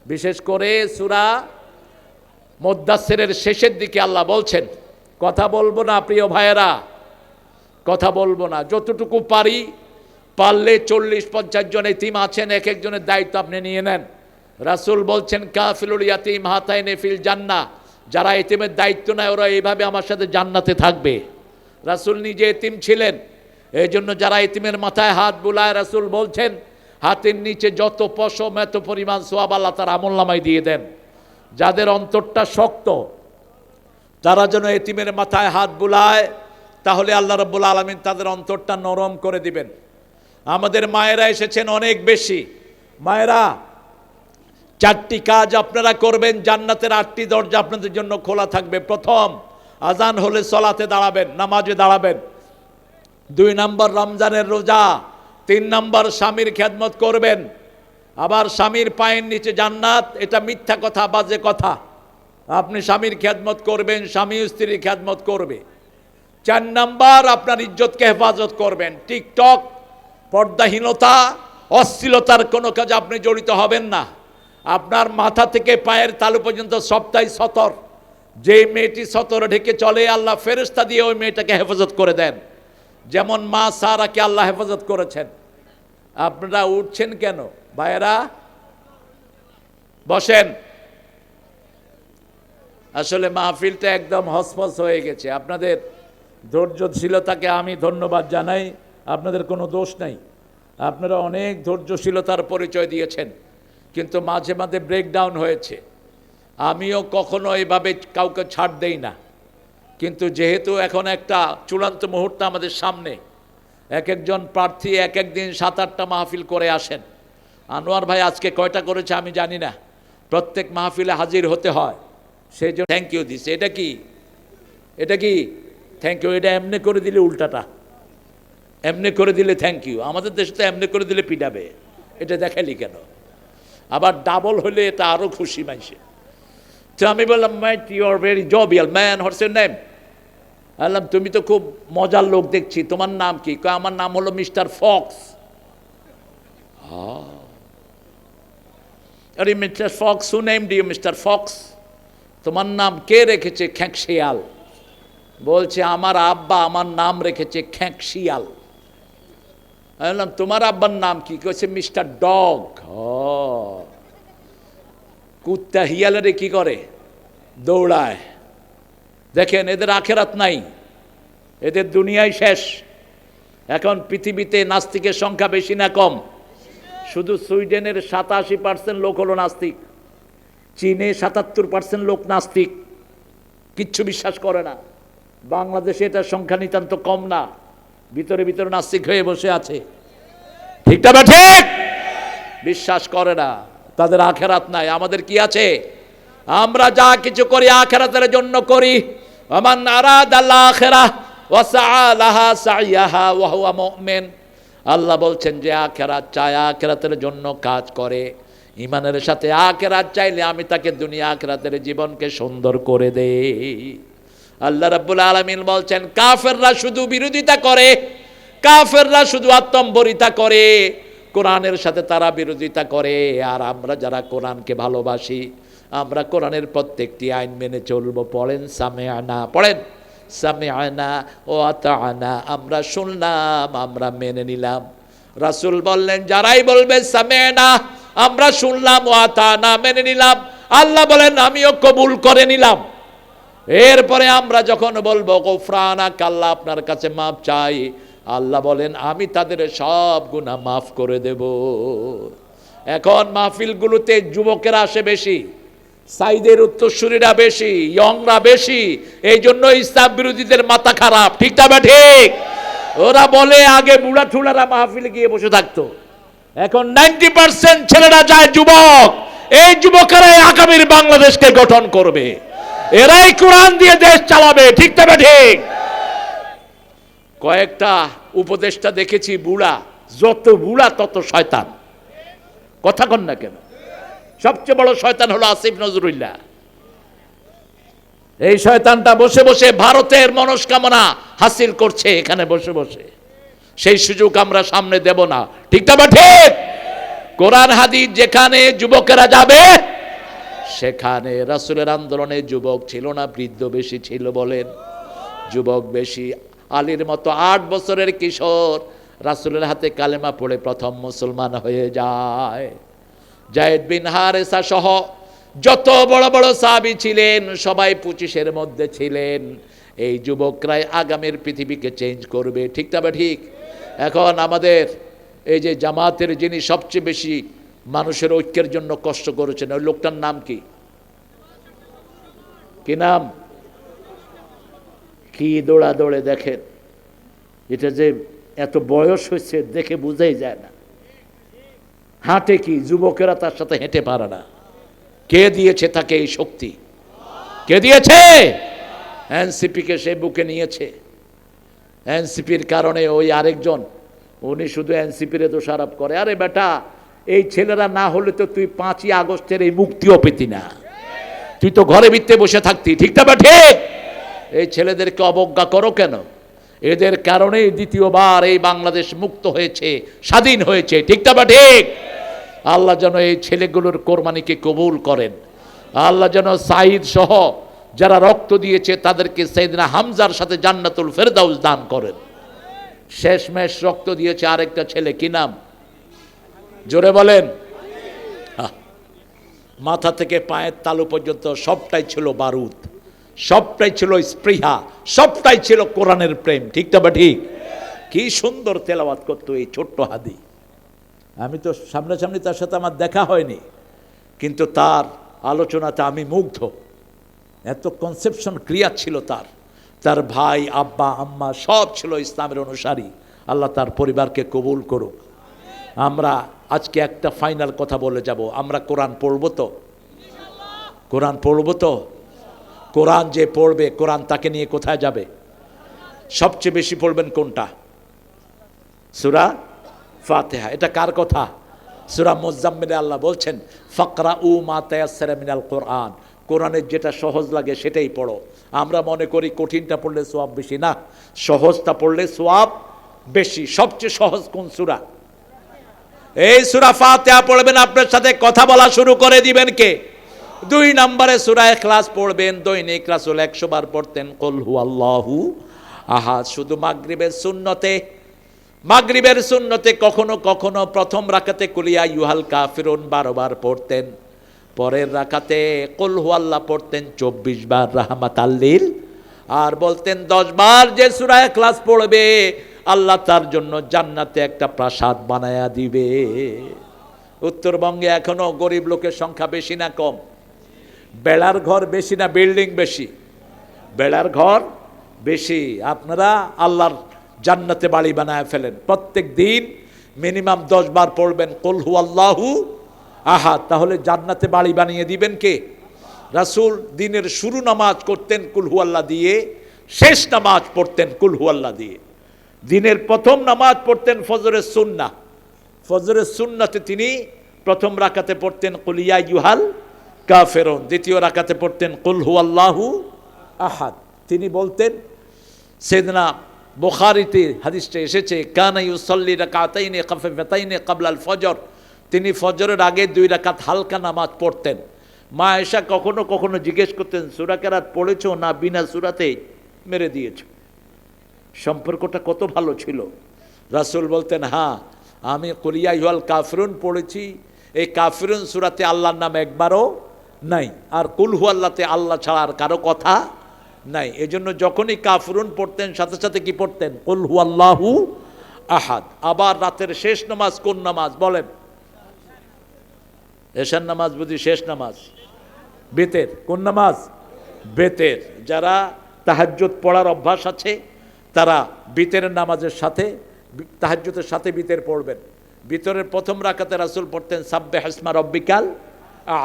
বিশেষ করে সূরা মুদ্দাসসিরের শেষের দিকে আল্লাহ বলছেন, কথা বলবো না প্রিয় ভাইয়েরা, কথা বলবো না, যতটুকু পারি, পারলে 40-50 জন এতিম আছেন, এক একজনের দায়িত্ব আপনি নিয়ে নেন। রাসূল বলছেন কাফিলুল ইয়াতিম হাতাইনে ফিল জান্নাহ, যারা এতিমের দায়িত্ব নেয় ওরা এইভাবে আমার সাথে জান্নাতে থাকবে। রাসূল নিজে এতিম ছিলেন, এই জন্য যারা এতিমের মাথায় হাত বুলায়, রাসূল বলছেন হাতের নিচে যত পশম এত পরিমাণ সওয়াব আল্লাহ তার আমলনামায় দিয়ে দেন। যাদের অন্তরটা শক্ত তারা যেন এতিমের মাথায় হাত বুলায়, তাহলে আল্লাহ রাব্বুল আলামিন তাদের অন্তরটা নরম করে দিবেন। আমাদের মায়েরা এসেছেন অনেক বেশি। মায়েরা, 4টি কাজ আপনারা করবেন, জান্নাতের 8টি দরজা আপনাদের জন্য খোলা থাকবে। প্রথম, আজান হলে সলাতে দাঁড়াবেন, নামাজে দাঁড়াবেন। 2 নম্বর, রমজানের রোজা। 3 নম্বর, স্বামীর খেদমত করবেন। আবার স্বামীর পায়ের নিচে জান্নাত, এটা মিথ্যা কথা, বাজে কথা। আপনি স্বামীর খেদমত করবেন, স্বামী স্ত্রীর খেদমত করবে। 4 নম্বর, আপনার ইজ্জতকে হেফাজত করবেন। টিকটক, পর্দাহীনতা, অশ্লীলতার কোনো কাজে আপনি জড়িত হবেন না। আপনার মাথা থেকে পায়ের তালু পর্যন্ত সবটাই সতর। যে মেয়েটি সতর ঢেকে চলে, আল্লাহ ফেরেশতা দিয়ে ওই মেয়েটাকে হেফাজত করে দেন, যেমন মা সারাকে আল্লাহ হেফাজত করেছেন। আপনারা উঠছেন কেন ভাইয়েরা? বসেন। আসলে মাহফিলটা একদম হসপস হয়ে গেছে। আপনাদের ধৈর্যশীলতাকে আমি ধন্যবাদ জানাই, আপনাদের কোনো দোষ নাই। আপনারা অনেক ধৈর্যশীলতার পরিচয় দিয়েছেন, কিন্তু মাঝে মাঝে ব্রেকডাউন হয়েছে। আমিও কখনো এভাবে কাউকে ছাড় দেই না, কিন্তু যেহেতু এখন একটা চূড়ান্ত মুহূর্ত আমাদের সামনে, এক একজন প্রার্থী এক এক দিন 7-8টা মাহফিল করে আসেন। আনোয়ার ভাই আজকে কয়টা করেছে আমি জানি না, প্রত্যেক মাহফিলে হাজির হতে হয়, সেই জন্য থ্যাংক ইউ দিছে। এটা কি, এটা কি থ্যাংক ইউ? এটা এমনি করে দিলে উল্টাটা, এমনি করে দিলে থ্যাংক ইউ। আমাদের দেশে তো এমনি করে দিলে পিটাবে, এটা দেখালি কেন? আবার ডাবল হলে এটা আরও খুশি মাইসে। তো আমি বললাম, mate you are very jovial man, what's your name? বললাম তুমি তো খুব মজার লোক দেখছি, তোমার নাম কি? আমার নাম হলো মিস্টার ফক্স। আরে mister fox, who named you mister fox? তোমার নাম কে রেখেছে? খ্যাঁকশিয়াল। বলছে আমার আব্বা আমার নাম রেখেছে খ্যাঁকশিয়াল। আমি বললাম তোমার আব্বার নাম কি? কইছে মিস্টার ডগ। কুত্তা হিয়ালেরে কি করে? দৌড়ায়। দেখেন এদের আখেরাত নাই, এদের দুনিয়ায় শেষ। এখন পৃথিবীতে নাস্তিকের সংখ্যা বেশি না কম? শুধু সুইডেনের 87% লোক হলো নাস্তিক, চীনে 77% লোক নাস্তিক, কিচ্ছু বিশ্বাস করে না। বাংলাদেশে এটার সংখ্যা নিতান্ত কম না, ভিতরে ভিতরে নাস্তিক হয়ে বসে আছে। ঠিকটা বা ঠিক? বিশ্বাস করে না, তাদের আখেরাত নাই। আমাদের কি আছে? আমরা যা কিছু করি আখেরাতের জন্য করি। ওমান আরাদাল আখিরাহ ওয়া সাআ লাহা সাইয়াহা ওয়া হুয়া মুমিন। আল্লাহ বলছেন যে আখেরাত চায়, আখেরাতের জন্য কাজ করে, ঈমানের সাথে আখেরাত চাইলে আমি তাকে দুনিয়া আখেরাতের জীবনকে সুন্দর করে দেই। আল্লাহ রাব্বুল আলামিন বলছেন কাফেররা শুধু বিরোধিতা করে, কাফেররা শুধু আত্মম্বরিতা করে, কোরআনের সাথে তারা বিরোধিতা করে। আর আমরা যারা কোরআনকে ভালোবাসি, আমরা কোরআনের প্রত্যেকটি আইন মেনে চলবো। পড়েন সামিআনা, পড়েন সামিআনা ও আতাআনা, আমরা শুনলাম, আমরা মেনে নিলাম। রাসূল বললেন যারাই বলবে সামিআনা, আমরা শুনলাম, ও আতাআনা, মেনে নিলাম, আল্লাহ বলেন আমিও কবুল করে নিলাম। এরপরে আমরা যখন বলবো গফরানাক, আল্লাহ আপনার কাছে মাফ চাই, আল্লাহ বলেন আমি তাদের সব গুনাহ মাফ করে দেব। এখন মাহফিলগুলোতে যুবকেরা আসে বেশি, সাইদের উত্তরসূরিরা বেশি, ইয়ংরা বেশি, এই জন্য ইসলাম বিরোধীদের মাথা খারাপ। ঠিক না ঠিক? ওরা বলে আগে বুড়া ঠুলারা মাহফিলে গিয়ে বসে থাকতো, এখন 90% ছেলেরা যায় যুবক। এই যুবকেরাই আগামীর বাংলাদেশকে গঠন করবে, এরাই কোরআন দিয়ে দেশ চালাবে। ঠিক না ঠিক? কয়েকটা উপদেষ্টা দেখেছি বুড়া, যত বুড়া তত শয়তান। কথা কন না কেন? সবচেয়ে বড় শয়তান হলো আসিফ নজরুল্লাহ। এই শয়তানটা বসে বসে ভারতের মনস্কামনা হাসিল করছে এখানে বসে বসে। সেই সুযোগ আমরা সামনে দেব না। ঠিক না ঠিক? কোরআন হাদিস যেখানে যুবকেরা যাবে সেখানে রাসূলের আন্দোলনে যুবক ছিল না, বৃদ্ধ বেশি ছিল। বলেন, যুবক বেশি। আলীর মতো 8 বছরের কিশোর রাসূলের হাতে কালেমা পড়ে প্রথম মুসলমান হয়ে যায়। যায়েদ বিন হারেসা সহ যত বড় বড় সাহাবী ছিলেন সবাই 25-এর মধ্যে ছিলেন। এই যুবকরাই আগামীর পৃথিবীকে চেঞ্জ করবে। ঠিক তবে ঠিক? এখন আমাদের এই যে জামাতের যিনি সবচেয়ে বেশি মানুষের ঐক্যের জন্য কষ্ট করেছেন, ওই লোকটার নাম কি? কি নাম? কি দৌড়া দৌড়ে দেখেন, এটা যে এত বয়স হয়েছে দেখে বুঝাই যায় না। হাঁটে কি, যুবকেরা তার সাথে হেঁটে পারে না। কে দিয়েছে তাকে এই শক্তি? কে দিয়েছে? এনসিপিকে সে বুকে নিয়েছে। এনসিপির কারণে ওই আরেকজন, উনি শুধু এনসিপির দোষারোপ করে। আরে বেটা, এই ছেলেরা না হলে তো তুই 5ই আগস্টের এই মুক্তিও পেতি না, তুই তো ঘরে ভিতরে বসে থাকতি। ঠিক না ঠিক? এই ছেলেদেরকে অবজ্ঞা করো কেন? এদের কারণেই দ্বিতীয়বার এই বাংলাদেশ মুক্ত হয়েছে, স্বাধীন হয়েছে। ঠিক না ঠিক? আল্লাহ যেন এই ছেলেগুলোর কোরবানিকে কবুল করেন। আল্লাহ যেন সাঈদ সহ যারা রক্ত দিয়েছে তাদেরকে সাইয়েদনা হামজার সাথে জান্নাতুল ফেরদাউস দান করেন। শেষমেশ রক্ত দিয়েছে আরেকটা ছেলে, কি নাম? জোরে বলেন। মাথা থেকে পায়ের তালু পর্যন্ত সবটাই ছিল বারুদ, সবটাই ছিল স্পৃহা, সবটাই ছিল কোরআনের প্রেম। ঠিক না ঠিক? কি সুন্দর তেলাওয়াত করতো এই ছোট্ট হাদি। আমি তো সামনাসামনি তার সাথে আমার দেখা হয়নি, কিন্তু তার আলোচনাতে আমি মুগ্ধ। এত কনসেপশন ক্লিয়ার ছিল তার। তার ভাই, আব্বা, আম্মা সব ছিল ইসলামের অনুসারী। আল্লাহ তার পরিবারকে কবুল করুক। আমরা আজকে একটা ফাইনাল কথা বলে যাব, আমরা কোরআন পড়ব তো? কোরআন পড়ব তো? কোরআন যে পড়বে, কোরআন তাকে নিয়ে কোথায় যাবে? সবচেয়ে বেশি পড়বেন কোনটা? সূরা ফাতিহা। এটা কার কথা? সূরা মুজাম্মিলে আল্লাহ বলছেন, ফাকরাউ মা তায়াসসারা মিনাল কোরআন। কোরআনের যেটা সহজ লাগে সেটাই পড়ো। আমরা মনে করি কঠিনটা পড়লে সওয়াব বেশি। না, সহজটা পড়লে সওয়াব বেশি। সবচেয়ে সহজ কোন সূরা? এই সূরা ফাতিহা পড়বেন। আপনার সাথে কথা বলা শুরু করে দিবেন কে? 2 নম্বরে সূরা ইখলাস পড়বেন। দৈনিক রাসূল 100 বার পড়তেন কুল হুয়াল্লাহু আহাদ। শুধু মাগরিবের সুন্নতে কখনো কখনো প্রথম রাকাতে কুলিয়া ইউহাল কাফিরুন 12 বার পড়তেন। পরের রাকাতে কুল হুয়াল্লাহ পড়তেন 24 বার রাহমাতাল লিল। আর বলতেন 10 বার যে সূরা ইখলাস পড়বে আল্লাহ তার জন্য জান্নাতে একটা প্রাসাদ বানায়া দিবে। উত্তরবঙ্গে এখনো গরিব লোকের সংখ্যা বেশি না কম? বেড়ার ঘর বেশি না বিল্ডিং বেশি? বেড়ার ঘর বেশি। আপনারা আল্লাহর জান্নাতে বাড়ি বানায় ফেলেন। প্রত্যেক দিন মিনিমাম 10 বার পড়বেন কুল হুয়াল্লাহু আহাদ, তাহলে জান্নাতে বাড়ি বানিয়ে দিবেন কে? রাসূল দিনের শুরু নামাজ করতেন কুল হুয়াল্লাহ দিয়ে, শেষ নামাজ পড়তেন কুল হুয়াল্লাহ দিয়ে। দিনের প্রথম নামাজ পড়তেন ফজরের সুন্নাহ। ফজরের সুন্নাতে তিনি প্রথম রাকাতে পড়তেন কুল ইয়া আইয়ুহাল কাফিরুন, দ্বিতীয় রাকাতে পড়তেন কুল হুয়াল্লাহু আহাদ। তিনি বলতেন, সাইয়েদনা বুখারীতে হাদিসটা এসেছে, কানা ইউসাল্লি রাকাতাইনি খাফিফাতাইনি ক্বাবলাল ফজর। তিনি ফজরের আগে 2 রাকাত হালকা নামাজ পড়তেন। মা আয়েশা কখনো কখনো জিজ্ঞেস করতেন, সূরা কেরাত পড়েছো না বিনা সূরাতেই মেরে দিয়েছো? সম্পর্কটা কত ভালো ছিল। রাসূল বলতেন, হ্যাঁ আমি কুল ইয়া আইয়ুহাল কাফিরুন পড়েছি। এই কাফিরুন সূরাতে আল্লাহর নাম একবারও নাই, আর কুল হুয়াল্লাহতে আল্লাহ ছাড়া আর কারো কথা নাই। এজন্য যখনই কাফিরুন পড়তেন সাথে সাথে কি পড়তেন? কুল হুয়াল্লাহু আহাদ। আবার রাতের শেষ নামাজ কোন নামাজ বলেন? এশার নামাজ বুঝি শেষ নামাজ? বেতের। কোন নামাজ? বেতের। যারা তাহাজ্জুদ পড়ার অভ্যাস আছে তারা বিতরের নামাজের সাথে, তাহাজ্জুদের সাথে বিতর পড়বেন। বিতরের প্রথম রাকাতে রাসূল পড়তেন সাব্বিহ ইসমা রাব্বিকাল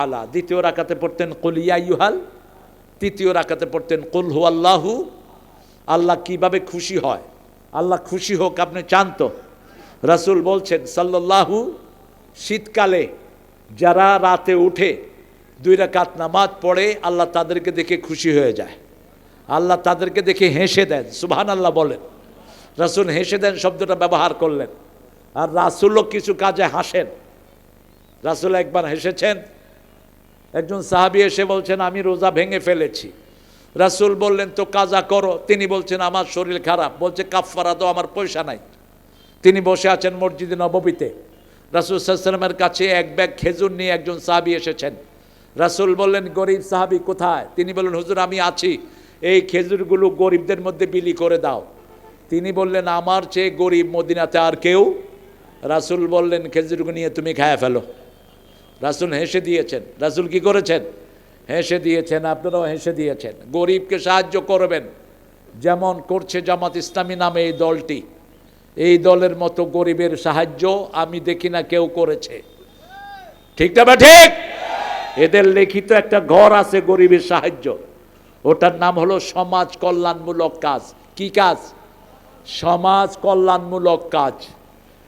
আলা, দ্বিতীয় রাকাতে পড়তেন কুল ইয়া আইয়ুহাল, তৃতীয় রাকাতে পড়তেন কুল হুয়াল্লাহু। আল্লাহ কিভাবে খুশি হয় আল্লাহ খুশি হোক, আপনি চান তো? রাসূল বলছেন সাল্লাল্লাহু, শীতকালে যারা রাতে উঠে 2 রাকাত নামাজ পড়ে আল্লাহ তাদেরকে দেখে খুশি হয়ে যায়, আল্লাহ তাদেরকে দেখে হেসে দেন। সুবহানাল্লাহ বলেন। রাসূল হেসে দেন শব্দটা ব্যবহার করলেন। আর রাসূলও কিছু কাজে হাসেন। রাসূল একবার হেসেছেন, একজন সাহাবী এসে বলছেন আমি রোজা ভেঙে ফেলেছি। রাসূল বললেন তো কাজা করো। তিনি বলছেন আমার শরীর খারাপ। বলছে কাফফারা দাও, আমার পয়সা নাই। তিনি বসে আছেন মসজিদে নববীতে। রাসূল সাল্লাল্লাহু আলাইহি ওয়াসাল্লামের কাছে এক ব্যাগ খেজুর নিয়ে একজন সাহাবী এসেছেন। রাসূল বললেন গরিব সাহাবী কোথায়? তিনি বললেন হুজুর আমি আছি, এই খেজুরগুলো গরিবদের মধ্যে বিলি করে দাও। তিনি বললেন আমার চেয়ে গরিব মদিনাতে আর কেউ? রাসূল বললেন খেজুরগুলো নিয়ে তুমি খেয়ে ফেলো। রাসূল হেসে দিয়েছেন। রাসূল কি করেছেন? হেসে দিয়েছেন। আপনারাও হেসে দিয়েছেন। গরিবকে সাহায্য করবেন, যেমন করছে জামাত ইসলামী নামে এই দলটি। এই দলের মতো গরিবের সাহায্য আমি দেখি না কেউ করেছে। ঠিক না বা ঠিক? এদের লিখিত একটা ঘর আছে গরিবের সাহায্য, ওটার নাম হলো সমাজ কল্যাণমূলক কাজ। কি কাজ? সমাজ কল্যাণমূলক কাজ।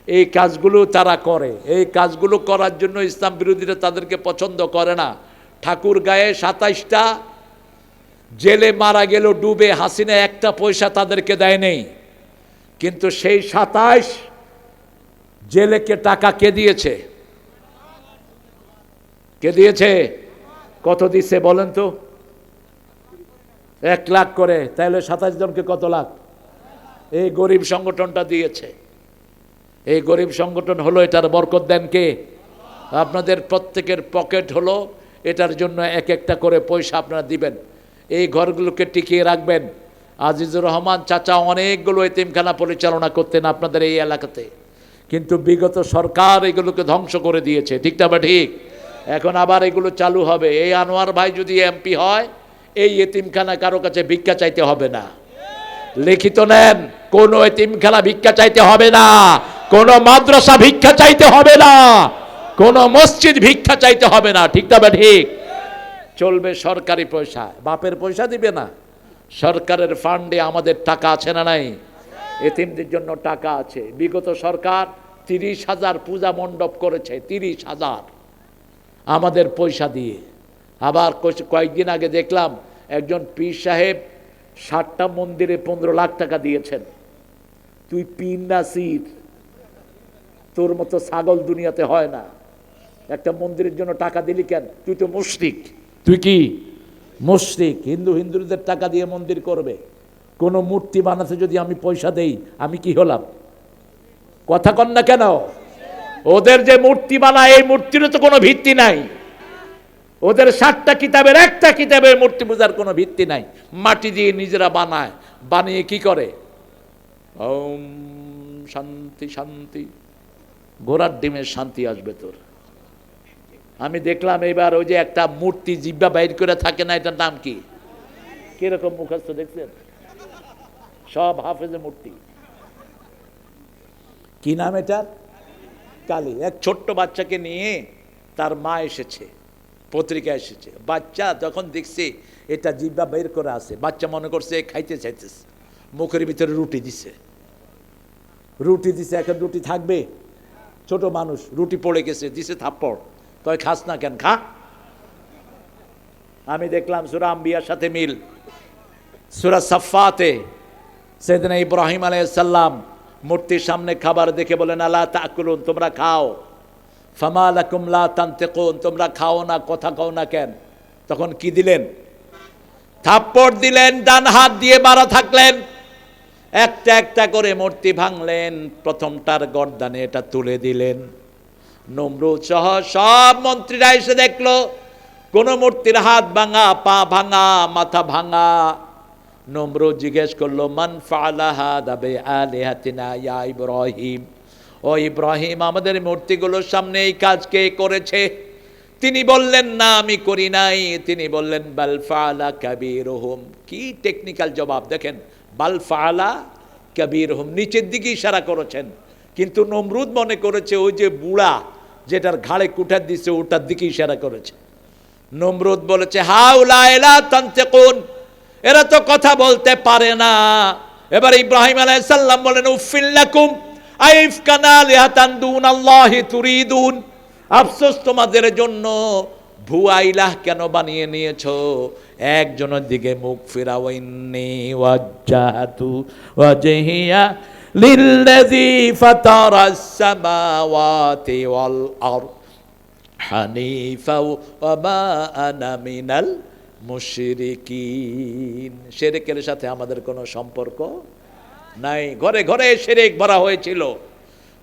এই কাজগুলো তারা করে। এই কাজগুলো করার জন্য ইসলাম বিরোধীরা তাদেরকে পছন্দ করে না। ঠাকুর গায়ে 27টা জেলে মারা গেল ডুবে, হাসিনা একটা পয়সা তাদেরকে দেয় নেই। কিন্তু সেই 27 জেলেকে টাকা কে দিয়েছে? কে দিয়েছে? কত দিচ্ছে বলেন তো? 1 লাখ করে। তাহলে 27 জনকে কত লাখ? এই গরিব সংগঠনটা দিয়েছে। এই গরিব সংগঠন হলো, এটার বরকত দেন কে? আপনাদের প্রত্যেকের পকেট হলো, এটার জন্য এক একটা করে পয়সা আপনারা দিবেন। এই ঘরগুলোকে টিকিয়ে রাখবেন। আজিজুর রহমান চাচা অনেকগুলো এতিমখানা পরিচালনা করতেন আপনাদের এই এলাকাতে, কিন্তু বিগত সরকার এগুলোকে ধ্বংস করে দিয়েছে। ঠিক না বা ঠিক? এখন আবার এগুলো চালু হবে। এই আনোয়ার ভাই যদি এমপি হয়, এই এতিমখানা কারো কাছে ভিক্ষা চাইতে হবে না। লিখিত নেন, কোন এতিমখানা ভিক্ষা চাইতে হবে না, কোন মাদ্রাসা ভিক্ষা চাইতে হবে না, কোন মসজিদ ভিক্ষা চাইতে হবে না। ঠিক না বা ঠিক? চলবে সরকারি পয়সা। বাপের পয়সা দিবে না। সরকারের ফান্ডে আমাদের টাকা আছে না নাই? এতিমদের জন্য টাকা আছে। বিগত সরকার 30,000 পূজা মণ্ডপ করেছে, 30,000 আমাদের পয়সা দিয়ে। আবার কয়েকদিন আগে দেখলাম একজন পীর সাহেব 60টা মন্দিরে 15 লাখ টাকা দিয়েছেন। তুই পীর না সির? তোর মতো ছাগল দুনিয়াতে হয় না। একটা মন্দিরের জন্য টাকা দিলি কেন? তুই তো মুশরিক। তুই কি মুশরিক? হিন্দুদের টাকা দিয়ে মন্দির করবে। কোন মূর্তি বানাতে যদি আমি পয়সা দেই, আমি কি হলাম? কথা কন না কেন? ওদের যে মূর্তি বানায়, এই মূর্তিরও তো কোনো ভিত্তি নাই। ওদের 60টা কিতাবের একটা কিতাবের মূর্তি পূজার কোনো ভিত্তি নাই। মাটি দিয়ে নিজেরা বানায়, বানিয়ে কি করে? ওম শান্তি শান্তি, ঘোড়ার ডিমের শান্তি আসবে তোর। আমি দেখলাম এবার ওই যে একটা মূর্তি জিব্বা বাইর করে থাকে না, এটার নাম কি? কিরকম মুখস্থ দেখছেন? সব হাফেজের মূর্তি। কি নাম এটার? কালী। এক ছোট্ট বাচ্চাকে নিয়ে তার মা এসেছে, পত্রিকা এসেছে। বাচ্চা যখন দেখছে এটা জিব্বা বের করে আছে, বাচ্চা মনে করছে খাইতে চাইতেছে, মুখের ভিতরে রুটি দিছে। এখন রুটি থাকবে? ছোট মানুষ, রুটি পড়ে গেছে, দিছে থাপ্পড়। তুই খাস না কেন? খা। আমি দেখলাম সূরা আম্বিয়ার সাথে মিল। সূরা সাফফাতে সাইয়েদনা ইব্রাহিম আলাইহিস সালাম মূর্তির সামনে খাবার দেখে বলেন আলা তাকুলুন, তোমরা খাও। ফামা লাকুম লা তানতিকুন, তোমরা খাও না, কথা কও না কেন? তখন কি দিলেন? থাপ্পড় দিলেন। ডান হাত দিয়ে মারা থাকলেন। একটা একটা করে মূর্তি ভাঙলেন। প্রথমটার গর্দানে এটা তুলে দিলেন। নমরুদ সহ সব মন্ত্রীরা এসে দেখলো কোন মূর্তির হাত ভাঙা, পা ভাঙা, মাথা ভাঙা। নমরুদ জিজ্ঞেস করলো মান ফাআলা হাদা বিআলিহাতিনা ইয়া ইব্রাহিম, ও ইব্রাহিম আমাদের মূর্তিগুলোর সামনে এই কাজ কে করেছে? তিনি বললেন না আমি করি নাই। তিনি বললেন বাল ফাআলা কাবীরুহুম। কি টেকনিক্যাল জবাব দেখেন, বাল ফাআলা কাবীরুহুম, নিচের দিকে ইশারা করেছেন। কিন্তু নমরুদ মনে করেছে ওই যে বুড়া যেটার ঘাড়ে কুঠার দিছে ওটার দিকে ইশারা করেছে। নমরুদ বলেছে হাউলা লা তানতিকুন, এরা তো কথা বলতে পারে না, এবার ইব্রাহিম আলাইহিস সালাম বলেন উফিল লাকুম আইফকানা লিহাতান দুনাল্লাহি তুরিদুন, আফসোস তোমাদের জন্য, ভুয়া ইলাহ কেন বানিয়ে নিয়েছো, একজনের দিকে মুখ ফিরাও। ইন্নী ওয়াজ্জাহতু ওয়াজহিয়া লিল্লাযী ফাতারাস সামাওয়াতি ওয়াল আরদ হানিফা ওয়া মা আনা মিনাল মুশরিকিন। শিরকের সাথে আমাদের কোনো সম্পর্ক নাই। ঘরে ঘরে শিরক ভরা হয়েছিল।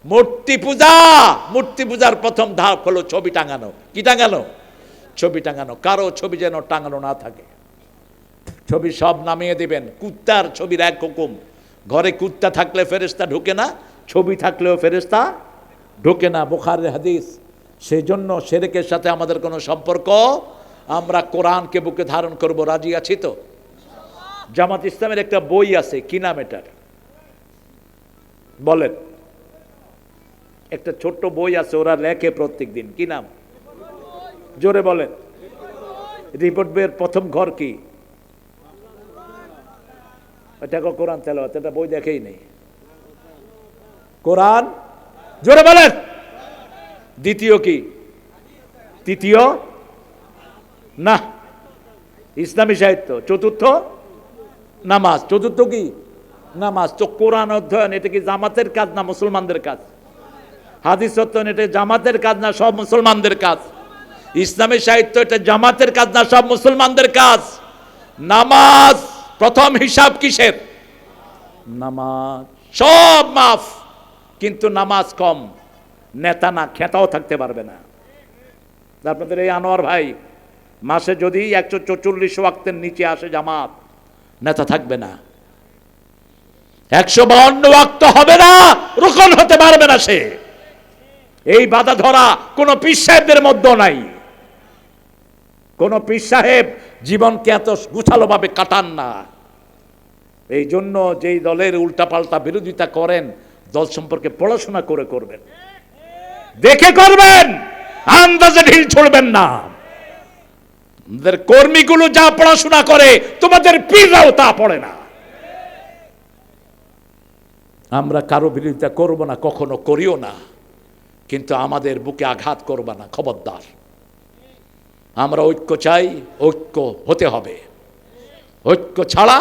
মূর্তি পূজার প্রথম ধাপ হলো ছবি টাঙানো। কি টাঙানো? ছবি টাঙানো। কারো ছবি যেন টাঙানো না থাকে। ছবি সব নামিয়ে দিবেন। কুত্তার ছবির এক হুকুম, ঘরে কুত্তা থাকলে ফেরেশতা ঢুকে না, ছবি থাকলেও ফেরেশতা ঢুকে না, বুখারীর হাদিস। সেই জন্য শিরকের সাথে আমাদের কোনো সম্পর্ক। আমরা কোরআনকে বুকে ধারণ করব, রাজি আছি তো? জামাত ইসলামের একটা বই আছে, কি নাম এটার বলেন? একটা ছোট্ট বই আছে, ওরা লেখে প্রত্যেক দিন, কি নাম? জোরে বলেন। রিপোর্ট বইয়ের প্রথম ঘর কি? এটা কোরআন তেলাওয়াত। এটা বই দেখেই নেই। কোরআন, জোরে বলেন। দ্বিতীয় কি? তৃতীয় না, ইসলামী সাহিত্য। চতুর্থ নামাজ। চতুর্থ কি? নামাজ। তো কোরআন অধ্যয়ন এটা কি জামাতের কাজ না মুসলমানদের কাজ? হাদিস অধ্যয়ন এটা জামাতের কাজ না সব মুসলমানদের কাজ? ইসলামী সাহিত্য এটা জামাতের কাজ না সব মুসলমানদের কাজ? নামাজ প্রথম হিসাব কিসের? নামাজ। সব মাফ, কিন্তু নামাজ কম। নেতা না, খেতাও থাকতে পারবে না। আপনাদের এই আনোয়ার ভাই মাসে যদি 144 ওয়াক্তের নিচে আসে জামাত, নেতা থাকবে না। 152 ওয়াক্ত হবে না, রুকন হতে পারবে না সে। এই বাধা ধরা কোন পীর সাহেবদের মধ্যে নাই। কোন পীর সাহেব জীবনকে এত গুছালো ভাবে কাটান না। এই জন্য যেই দলের উল্টাপাল্টা বিরোধিতা করেন, দল সম্পর্কে পড়াশোনা করে করবেন, দেখে করবেন, আন্দাজে ঢিল ছুড়বেন না। আমাদের কর্মীগুলো যা পড়াশোনা করে, তোমাদের পীররাও তা পড়ে না। আমরা কারো বিরোধিতা করব না, কখনো করিও না, কিন্তু আমাদের বুকে আঘাত করবা না, খবরদার। আমরা ঐক্য চাই, ঐক্য হতে হবে। ঐক্য ছাড়া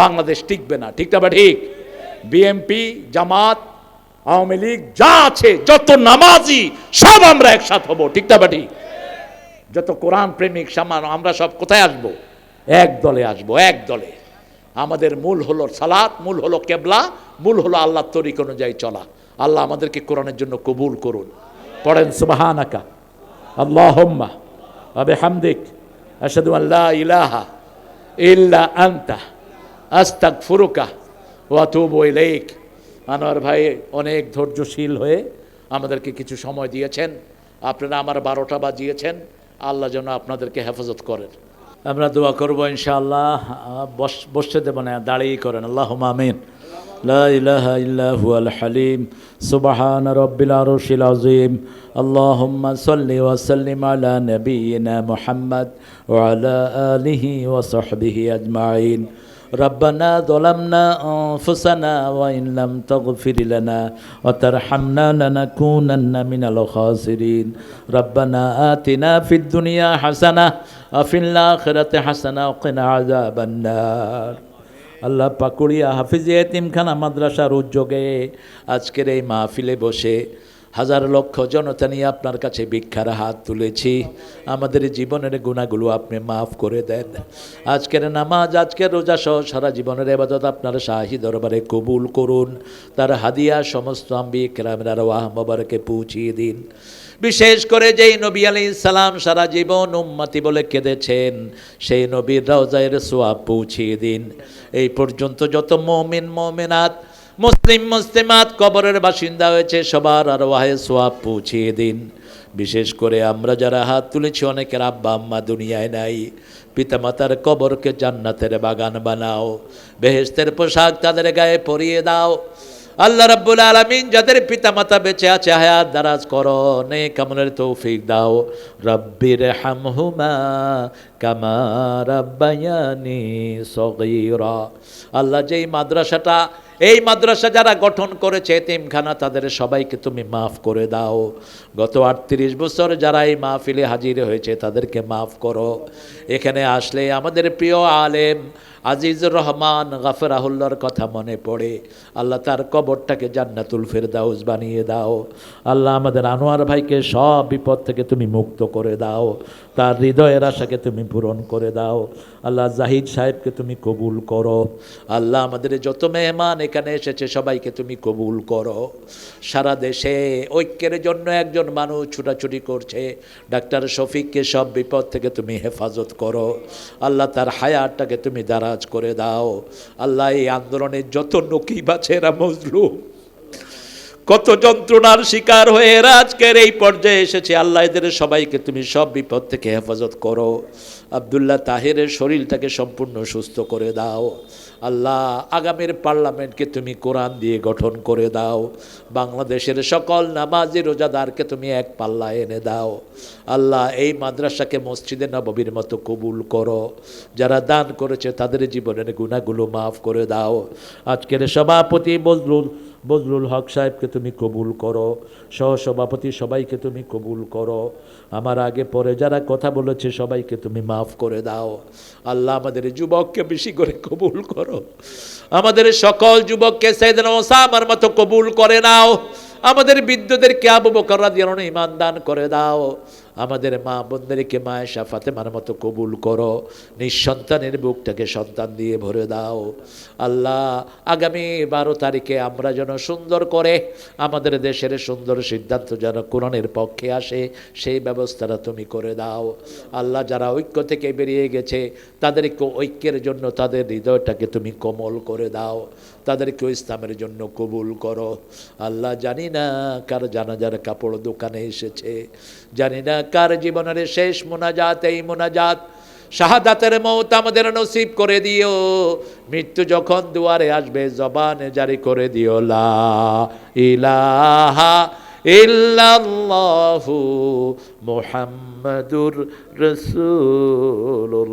বাংলাদেশ টিকবে না। ঠিক না বা ঠিক? বিএনপি, জামাত, আওয়ামী লীগ যা আছে, যত নামাজি সব আমরা একসাথে হব। ঠিক না বা ঠিক? যত কোরআন প্রেমিক সামান আমরা সব কোথায় আসবো? এক দলে আসবো, এক দলে। আমাদের মূল হলো সালাত, মূল হলো কেবলা, মূল হলো আল্লাহর তরিক অনুযায়ী চলা। আল্লাহ আমাদেরকে কোরআনের জন্য কবুল করুন। পড়েন সুবহানাকা আল্লাহুম্মা ওয়া বিহামদিক আশহাদু আন লা ইলাহা ইল্লা আনতা আস্তাগফিরুকা ওয়া আতুবু ইলাইক। আনোয়ার ভাই অনেক ধৈর্যশীল হয়ে আমাদেরকে কিছু সময় দিয়েছেন। আপনারা আমার 12টা বাজিয়েছেন। আল্লাহ যেন আপনাদেরকে হেফাজত করেন। আমরা দোয়া করব ইনশাআল্লাহ। বসতে দেব না, দাঁড়িয়ে করেন। আল্লাহুম্মা আমিন। লা ইলাহা ইল্লা হুয়াল হালিম সুবহান রাব্বিল আরশিল আযীম। আল্লাহুম্মা সাল্লি ওয়া সাল্লিম আলা নাবিয়িনা মুহাম্মদ ওয়া আলা আলিহি ওয়া সাহবিহি আজমাইন। ربنا ظلمنا أنفسنا وإن لم تغفر لنا وترحمنا لنكونن من الخاسرين. ربنا آتنا في الدنيا حسنة وفي الآخرة حسنة وقنا عذاب النار. আল্লাহ পাকুড়িয়া হাফিজি এতিমখানা মাদ্রাসার উদ্যোগে আজকের এই মাহফিলে বসে হাজার লক্ষ জনতা নিয়ে আপনার কাছে ভিক্ষার হাত তুলেছি। আমাদের জীবনের গুনাহগুলো আপনি মাফ করে দেন। আজকের নামাজ, আজকের রোজা সহ সারা জীবনের ইবাদত আপনার শাহী দরবারে কবুল করুন। তার হাদিয়া সমস্ত আম্বিয়া কেরামের আরওয়াহ মোবারকে পৌঁছিয়ে দিন। বিশেষ করে যেই নবী আলাইহিস সালাম সারা জীবন উম্মতি বলে কেঁদেছেন, সেই নবীর রওজায়ের সোয়াব পৌঁছিয়ে দিন। এই পর্যন্ত যত মুমিন মুমিনাত, মুসলিম মুসলিমাত কবরের বাসিন্দা হয়েছে, সবার আরওয়াহে সোয়াব পৌঁছিয়ে দিন। বিশেষ করে আমরা যারা হাত তুলেছি, অনেকের আব্বা আম্মা দুনিয়ায় নাই, পিতামাতার কবরকে জান্নাতের বাগান বানাও, বেহেশতের পোশাক তাদের গায়ে পরিয়ে দাও। আল্লাহ রাব্বুল আলামিন যাদের পিতামাতা বেঁচে আছে, হায়াত দারাজ করো, নেক আমলের তৌফিক দাও। রব্বির হামহুমা কামা রাব্বায়ানি সগীরা। আল্লাহ যেই মাদ্রাসাটা, এই মাদ্রাসা যারা গঠন করেছে এতিমখানা, তাদের সবাইকে তুমি মাফ করে দাও। গত 38 বছর যারা এই মাহফিলে হাজির হয়েছে তাদেরকে মাফ করো। এখানে আসলে আমাদের প্রিয় আলেম আজিজুর রহমান গাফরাহুল্লাহর কথা মনে পড়ে। আল্লাহ তার কবরটাকে জান্নাতুল ফেরদাউস বানিয়ে দাও। আল্লাহ আমাদের আনোয়ার ভাইকে সব বিপদ থেকে তুমি মুক্ত করে দাও, তার হৃদয়ের আশাকে তুমি পূরণ করে দাও। আল্লাহ জাহিদ সাহেবকে তুমি কবুল করো। আল্লাহ আমাদের যত মেহমান এখানে এসেছে সবাইকে তুমি কবুল করো। সারা দেশে ঐক্যের জন্য একজন মানুষ ছুটাছুটি করছে, ডাক্তার শফিককে সব বিপদ থেকে তুমি হেফাজত করো। আল্লাহ তার হায়াতটাকে তুমি দারাজ করে দাও। আল্লাহ এই আন্দোলনের যত নকিব আছে এরা মজলুম, কত যন্ত্রণার শিকার হয়ে এরা আজকের এই পর্যায়ে এসেছে। আল্লাহ এদের সবাইকে তুমি সব বিপদ থেকে হেফাজত করো। আব্দুল্লাহ তাহেরের শরীরটাকে সম্পূর্ণ সুস্থ করে দাও। আল্লাহ আগামীর পার্লামেন্টকে তুমি কোরআন দিয়ে গঠন করে দাও। বাংলাদেশের সকল নামাজি রোজাদারকে তুমি এক পাল্লায় এনে দাও। আল্লাহ এই মাদ্রাসাকে মসজিদে নববীর মতো কবুল করো। যারা দান করেছে তাদের জীবনের গুনাহগুলো মাফ করে দাও। আজকের সভাপতি বজলুল হক সাহেবকে তুমি কবুল করো। সহসভাপতি সবাইকে তুমি কবুল করো। আমার আগে পরে যারা কথা বলেছে সবাইকে তুমি মাফ করে দাও। আল্লাহ আমাদের যুবককে বেশি করে কবুল করো। আমাদের সকল যুবককে সাইয়েদনা ওসামার মতো কবুল করে নাও। আমাদের বৃদ্ধদেরকে আবু বকর রাদিয়াল্লাহু আনহু ঈমান দান করে দাও। আমাদের মা বোনদেরকে মায়েশা ফাতেমার মতো কবুল করো। নিঃসন্তানের বুকটাকে সন্তান দিয়ে ভরে দাও। আল্লাহ আগামী 12 তারিখে আমরা যেন সুন্দর করে আমাদের দেশের সুন্দর সিদ্ধান্ত যেন কোরআনের পক্ষে আসে, সেই ব্যবস্থাটা তুমি করে দাও। আল্লাহ যারা ঐক্য থেকে বেরিয়ে গেছে তাদেরকে ঐক্যের জন্য তাদের হৃদয়টাকে তুমি কোমল করে দাও, তাদেরকে ইসলামের জন্য কবুল করো। আল্লাহ জানি না কার জানাজার কাপড় দোকানে এসেছে, জানি না কার জীবনের শেষ মোনাজাত এই মোনাজাত। শাহাদাতের মওত আমাদের নসিব করে দিও। মৃত্যু যখন দুয়ারে আসবে জবানে জারি করে দিও লা ইলাহা ইল্লাল্লাহু মুহাম্মাদুর রাসূলুল্লাহ।